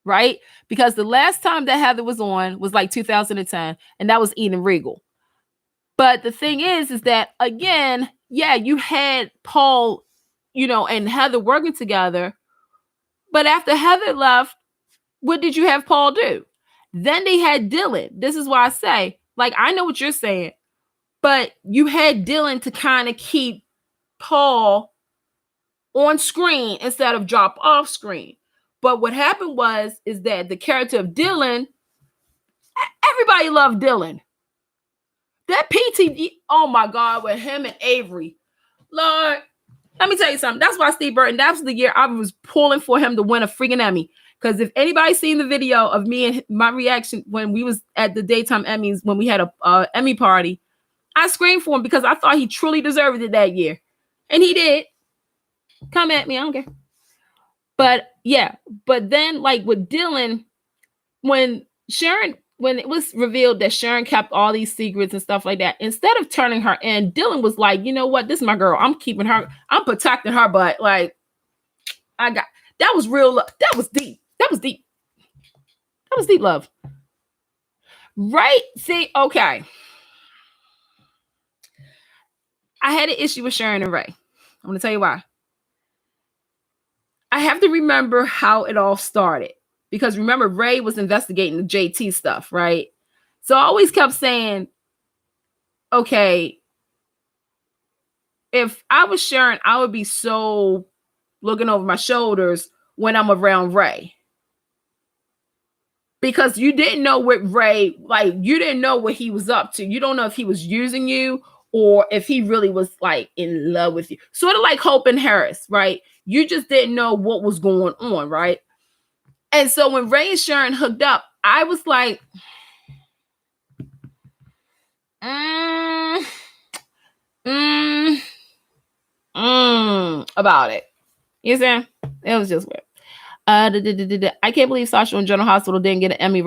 right? Because the last time that Heather was on was like 2010, and that was Eden Regal. But the thing is that, again, yeah, you had Paul, and Heather working together. But after Heather left, what did you have Paul do? Then they had Dylan. This is why I say, like, I know what you're saying, but you had Dylan to kind of keep Paul on screen instead of drop off screen. But what happened is that the character of Dylan, everybody loved Dylan. That PTD, oh my God, with him and Avery. Lord, let me tell you something. That's why Steve Burton, that was the year I was pulling for him to win a freaking Emmy. Because if anybody's seen the video of me and my reaction when we was at the daytime Emmys, when we had a Emmy party, I screamed for him because I thought he truly deserved it that year. And he did. Come at me, I don't care. But yeah, but then like with Dylan, when it was revealed that Sharon kept all these secrets and stuff like that, instead of turning her in, Dylan was like, you know what? This is my girl. I'm keeping her. I'm protecting her. But like, that was real love. That was deep. That was deep. That was deep love. Right? See, okay. I had an issue with Sharon and Ray. I'm going to tell you why. I have to remember how it all started. Because remember, Ray was investigating the JT stuff, right? So I always kept saying, okay, if I was Sharon, I would be so looking over my shoulders when I'm around Ray. Because you didn't know what Ray, like, you didn't know what he was up to. You don't know if he was using you or if he really was, like, in love with you. Sort of like Hope and Harris, right? You just didn't know what was going on, right? And so when Ray and Sharon hooked up, I was like, about it. You see? It was just weird. I can't believe Sasha and General Hospital didn't get an Emmy.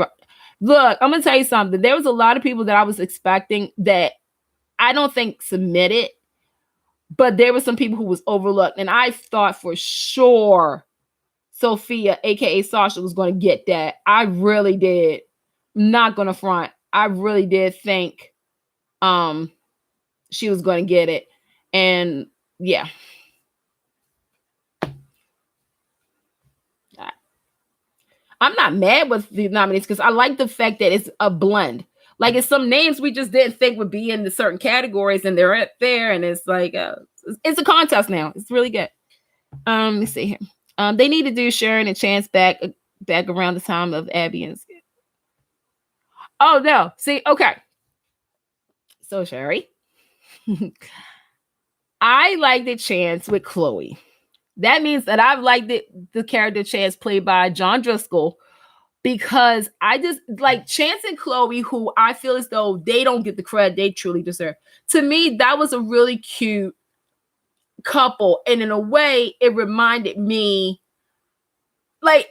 Look, I'm going to tell you something. There was a lot of people that I was expecting that I don't think submitted, but there were some people who was overlooked. And I thought for sure Sophia, aka Sasha, was going to get that. I really did. I'm not going to front. I really did think she was going to get it. And yeah. I'm not mad with the nominees because I like the fact that it's a blend. Like it's some names we just didn't think would be in the certain categories and they're there. And it's like, it's a contest now. It's really good. Let me see here. They need to do Sharon and Chance back around the time of Abby and Skip. Oh no. See, okay. So Sherry, I like the Chance with Chloe. That means that I've liked the character Chance played by John Driscoll because I just like Chance and Chloe, who I feel as though they don't get the credit they truly deserve. To me, that was a really cute couple. And in a way, it reminded me, like,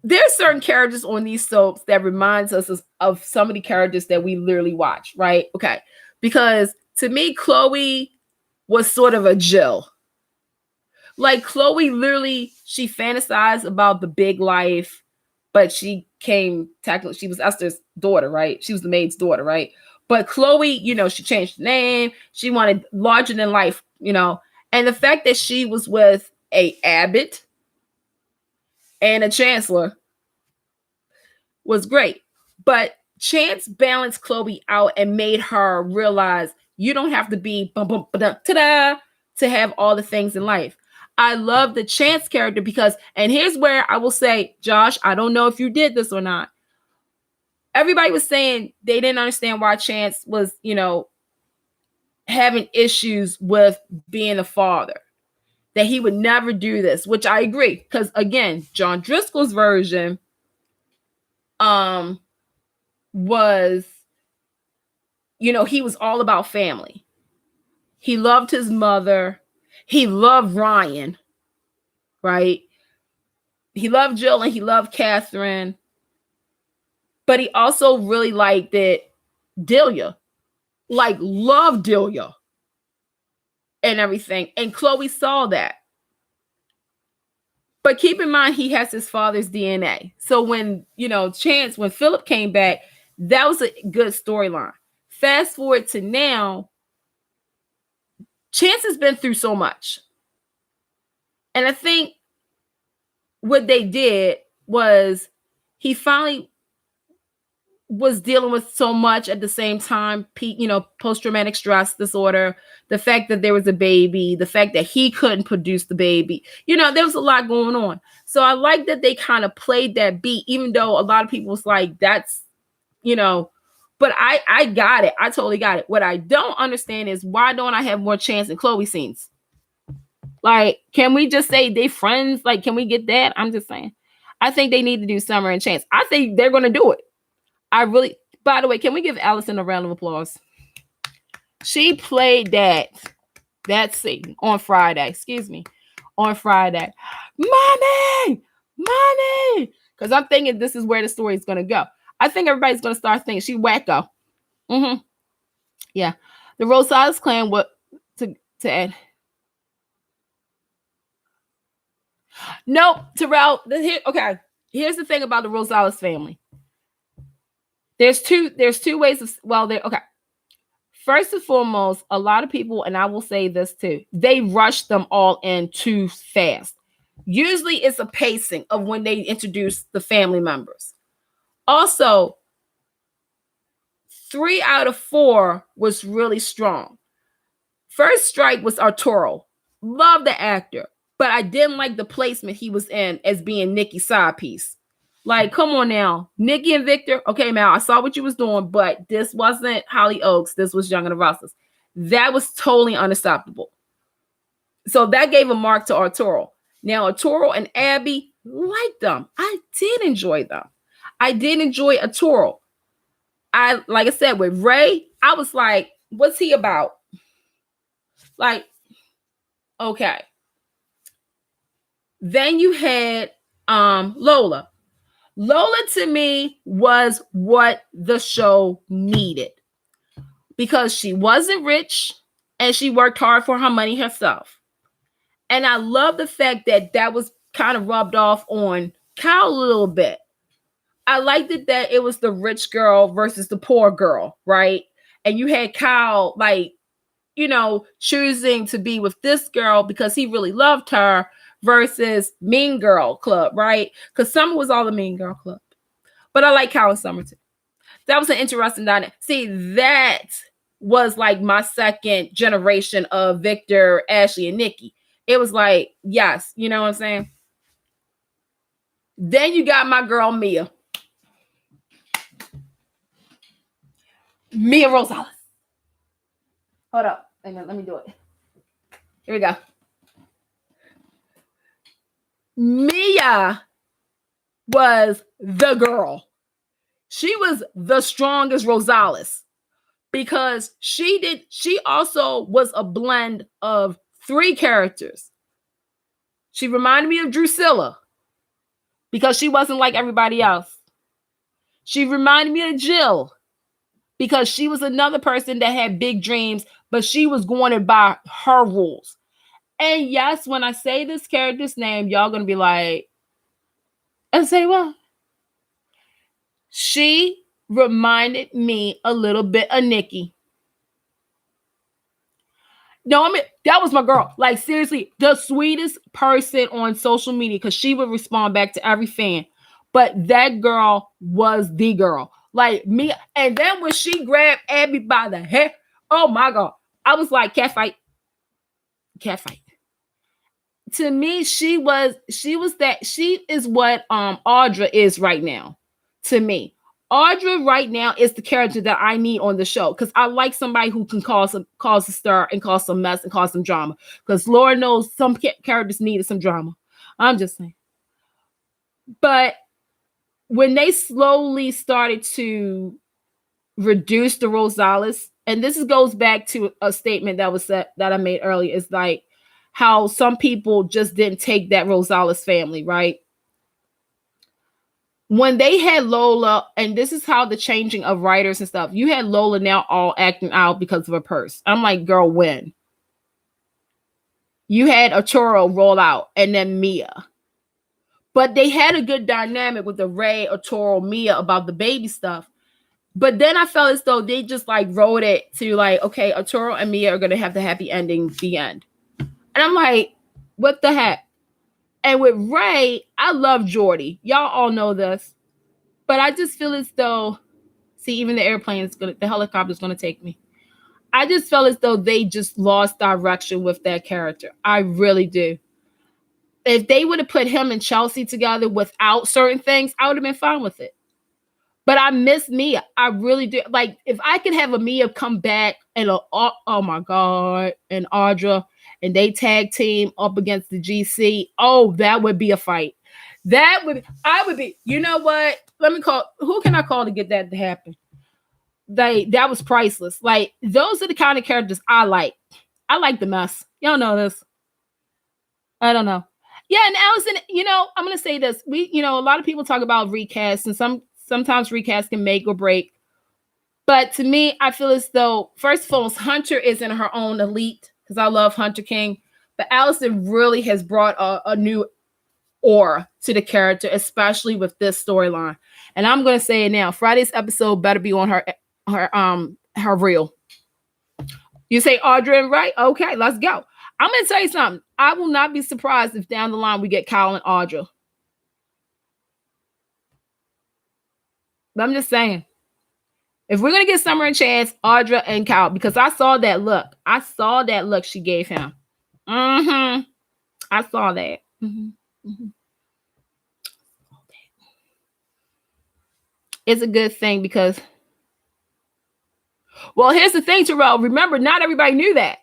there's certain characters on these soaps that reminds us of some of the characters that we literally watch, right? Okay. Because to me, Chloe was sort of a Jill. Like Chloe literally, she fantasized about the big life, but she came technically, she was Esther's daughter, right? She was the maid's daughter, right? But Chloe, she changed the name. She wanted larger than life. And the fact that she was with a abbot and a chancellor was great. But Chance balanced Chloe out and made her realize you don't have to be ta-da to have all the things in life. I love the Chance character because, and here's where I will say, Josh, I don't know if you did this or not. Everybody was saying they didn't understand why Chance was, having issues with being a father, that he would never do this, which I agree. Because again, John Driscoll's version was, he was all about family. He loved his mother. He loved Ryan, right? He loved Jill and he loved Catherine. But he also really liked it, Delia. Like, loved Delia and everything. And Chloe saw that. But keep in mind, he has his father's DNA. So when, when Philip came back, that was a good storyline. Fast forward to now, Chance has been through so much. And I think what they did was he finally was dealing with so much at the same time, post-traumatic stress disorder, the fact that there was a baby, the fact that he couldn't produce the baby. There was a lot going on. So I like that they kind of played that beat, even though a lot of people was like, that's, but I got it. I totally got it. What I don't understand is why don't I have more Chance and Chloe scenes? Like, can we just say they friends? Like, can we get that? I'm just saying. I think they need to do Summer and Chance. I think they're going to do it. By the way, can we give Allison a round of applause? She played that scene on Friday. On Friday. Mommy! Because I'm thinking this is where the story is going to go. I think everybody's going to start thinking she wacko. Yeah. The Rosales clan, what to add? Nope, Terrell. Okay. Here's the thing about the Rosales family. There's two ways of, okay. First and foremost, a lot of people, and I will say this too, they rush them all in too fast. Usually it's a pacing of when they introduce the family members. Also, 3 out of 4 was really strong. First strike was Arturo. Love the actor, but I didn't like the placement he was in as being Nikki's side piece. Like, come on now. Nikki and Victor, okay, Mal, I saw what you was doing, but this wasn't Holly Oaks. This was Young and the Russells. That was totally unacceptable. So that gave a mark to Arturo. Now, Arturo and Abby, liked them. I did enjoy them. I did enjoy Arturo. Like I said, with Ray, I was like, what's he about? Like, okay. Then you had Lola. Lola, to me, was what the show needed because she wasn't rich and she worked hard for her money herself. And I love the fact that was kind of rubbed off on Kyle a little bit. I liked it that it was the rich girl versus the poor girl, right? And you had Kyle, like, choosing to be with this girl because he really loved her versus Mean Girl Club, right? Because Summer was all the Mean Girl Club. But I like Kyle and Summer too. That was an interesting dynamic. See, that was like my second generation of Victor, Ashley, and Nikki. It was like, yes, you know what I'm saying? Then you got my girl Mia. Mia Rosales. Hold up. Hang on, let me do it. Here we go. Mia was the girl. She was the strongest Rosales because she also was a blend of 3 characters. She reminded me of Drusilla because she wasn't like everybody else. She reminded me of Jill because she was another person that had big dreams, but she was going by her rules. And yes, when I say this character's name, y'all gonna be like, and say, well, she reminded me a little bit of Nikki. No, I mean, that was my girl. Like, seriously, the sweetest person on social media because she would respond back to every fan. But that girl was the girl. Like me. And then when she grabbed Abby by the hair, oh my God. I was like, cat fight. Cat fight. To me, she is what Audra is right now. To me. Audra right now is the character that I need on the show because I like somebody who can cause a stir and cause some mess and cause some drama. Because Lord knows some characters needed some drama. I'm just saying. But when they slowly started to reduce the Rosales, and goes back to a statement that was said that I made earlier, is like how some people just didn't take that Rosales family, right? When they had Lola, and this is how the changing of writers and stuff, you had Lola now all acting out because of her purse. I'm like, girl, when? You had Arturo roll out and then Mia. But they had a good dynamic with the Ray, Arturo, Mia about the baby stuff. But then I felt as though they just like wrote it to like, okay, Arturo and Mia are going to have the happy ending, the end. And I'm like, what the heck? And with Ray, I love Jordy. Y'all all know this. But I just feel as though, see, even the helicopter's gonna take me. I just felt as though they just lost direction with that character. I really do. If they would have put him and Chelsea together without certain things, I would have been fine with it. But I miss Mia. I really do. Like, if I could have a Mia come back and oh my God, and Audra, and they tag team up against the GC, oh, that would be a fight. I would be, you know what? Who can I call to get that to happen? That was priceless. Like, those are the kind of characters I like. I like the mess. Y'all know this. I don't know. Yeah, and Allison, I'm gonna say this. A lot of people talk about recasts, and sometimes recasts can make or break. But to me, I feel as though, first of all, Hunter is in her own elite because I love Hunter King. But Allison really has brought a new aura to the character, especially with this storyline. And I'm gonna say it now. Friday's episode better be on her reel. You say Audra and Ray? Okay, let's go. I'm gonna tell you something. I will not be surprised if down the line we get Kyle and Audra. But I'm just saying. If we're gonna get Summer and Chance, Audra and Kyle, because I saw that look. I saw that look she gave him. I saw that. It's a good thing because, well, here's the thing, Terrell. Remember, not everybody knew that.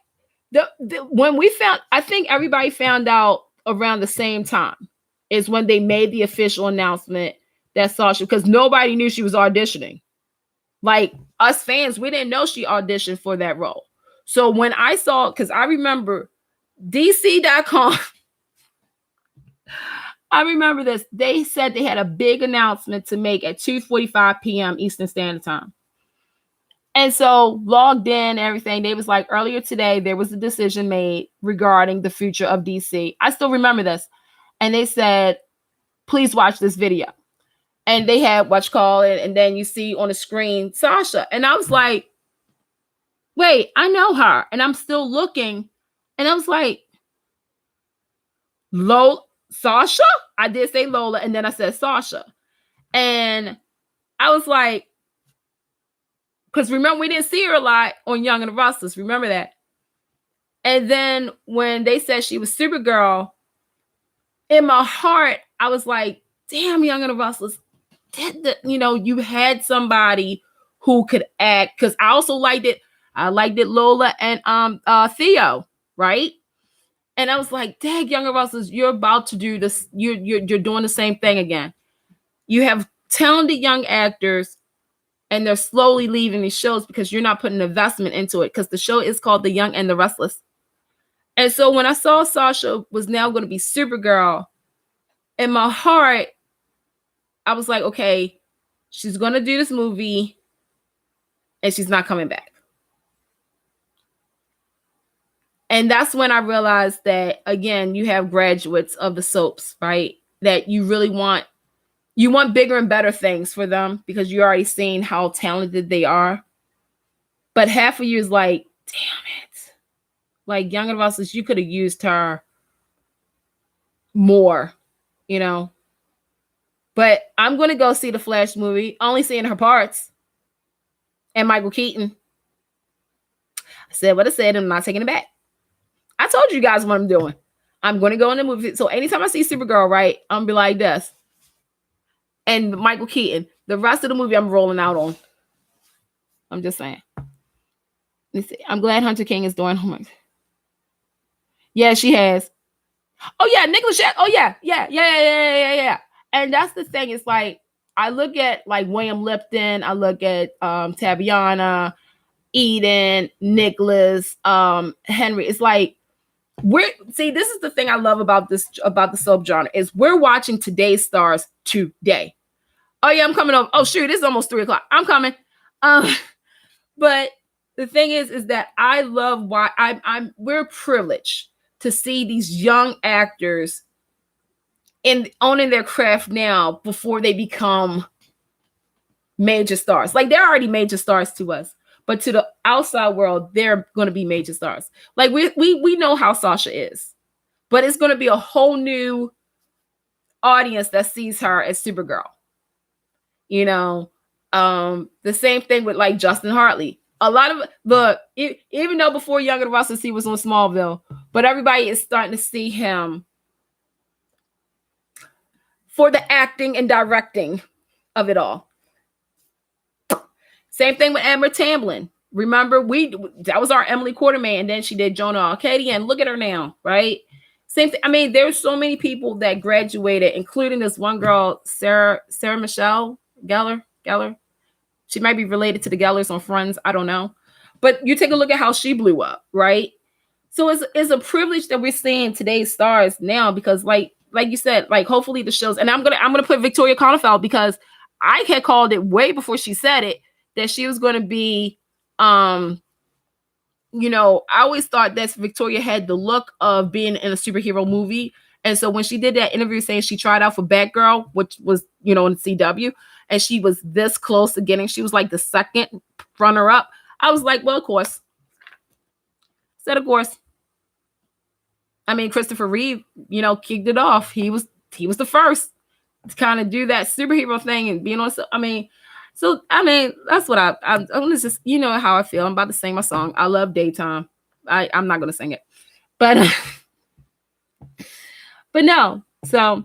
When we found, I think everybody found out around the same time is when they made the official announcement that Sasha, because nobody knew she was auditioning. Like, us fans, we didn't know she auditioned for that role. So when I saw, because I remember DC.com, I remember this. They said they had a big announcement to make at 2:45 p.m. Eastern Standard Time. And so logged in, everything. They was like, earlier today, there was a decision made regarding the future of DC. I still remember this. And they said, please watch this video. And they had and then you see on the screen Sasha. And I was like, wait, I know her. And I'm still looking. And I was like, Lola, Sasha? I did say Lola, and then I said Sasha. And I was like, because remember, we didn't see her a lot on Young and the Restless. Remember that? And then when they said she was Supergirl, in my heart, I was like, damn, Young and the Restless. You had somebody who could act. Because I also liked it. I liked it, Lola and Theo, right? And I was like, dang, Young and Restless, you're about to do this. You're doing the same thing again. You have talented young actors, and they're slowly leaving these shows because you're not putting investment into it, because the show is called The Young and the Restless. And so when I saw Sasha was now going to be Supergirl, in my heart, I was like, okay, she's going to do this movie and she's not coming back. And that's when I realized that, again, you have graduates of the soaps, right? That you want bigger and better things for them because you already seen how talented they are. But half of you is like, damn it. Like Young and Restless, you could have used her more, you know. But I'm gonna go see the Flash movie, only seeing her parts and Michael Keaton. I said what I said, and I'm not taking it back. I told you guys what I'm doing. I'm gonna go in the movie. So anytime I see Supergirl, right, I'm gonna be like this. And Michael Keaton. The rest of the movie I'm rolling out on. I'm just saying. Let me see. I'm glad Hunter King is doing homework. Yeah, she has. Oh yeah, Nicholas. Oh yeah. And that's the thing. It's like I look at like William Lipton. I look at Tabiana, Eden, Nicholas, Henry. It's like this is the thing I love about the soap genre is we're watching today's stars today. Oh yeah, I'm coming over. Oh shoot, it's almost 3:00. I'm coming. But the thing is that I love why we're privileged to see these young actors in owning their craft now before they become major stars. Like they're already major stars to us, but to the outside world, they're going to be major stars. Like we know how Sasha is, but it's going to be a whole new audience that sees her as Supergirl. You know, the same thing with like Justin Hartley. A lot of even though before Young and Restless he was on Smallville, but everybody is starting to see him for the acting and directing of it all. Same thing with Amber Tamblyn. Remember, that was our Emily Quartermain, and then she did Jonah Arcadia, and look at her now, right? Same thing. I mean, there's so many people that graduated, including this one girl, Sarah Michelle Gellar. She might be related to the Gellers on Friends. I don't know. But you take a look at how she blew up, right? So it's a privilege that we're seeing today's stars now because like you said, like hopefully the shows, and I'm gonna put Victoria Konefeld because I had called it way before she said it that she was gonna be you know, I always thought that Victoria had the look of being in a superhero movie. And so when she did that interview saying she tried out for Batgirl, which was, you know, in CW, and she was this close to getting, she was like the second runner up. I was like, well, of course. Said, of course. I mean, Christopher Reeve, you know, kicked it off. He was the first to kind of do that superhero thing and being on. I mean, that's what I'm just, you know how I feel. I'm about to sing my song. I love Daytime. I'm not gonna sing it, but no. So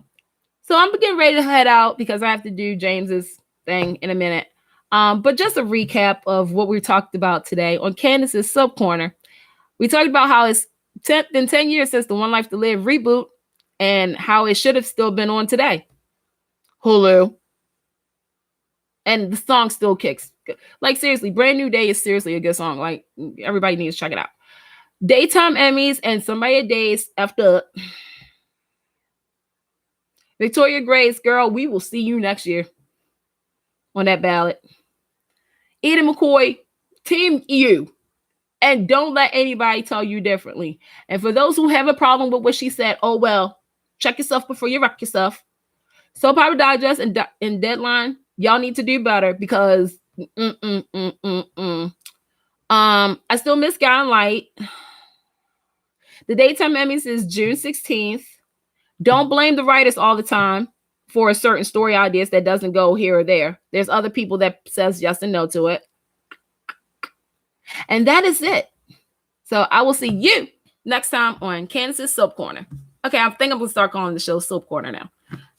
I'm getting ready to head out because I have to do James's thing in a minute. But just a recap of what we talked about today on Candice's SoapCorner. We talked about how it's been 10 years since the One Life to Live reboot and how it should have still been on today. Hulu. And the song still kicks. Like, seriously, Brand New Day is seriously a good song. Like, everybody needs to check it out. Daytime Emmys and Somebody a Days after Victoria Grace, girl, we will see you next year on that ballot. Eden McCoy, Team you. And don't let anybody tell you differently. And for those who have a problem with what she said, oh, well, check yourself before you wreck yourself. Soap Opera Digest and Deadline, y'all need to do better because I still miss Guy and Light. The Daytime Emmys is June 16th. Don't blame the writers all the time for a certain story ideas that doesn't go here or there. There's other people that says yes and no to it. And that is it. So I will see you next time on Candice's SoapCorner. Okay, I think I'm going to start calling the show SoapCorner now.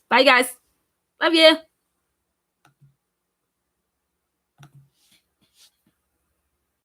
Bye, guys. Love you.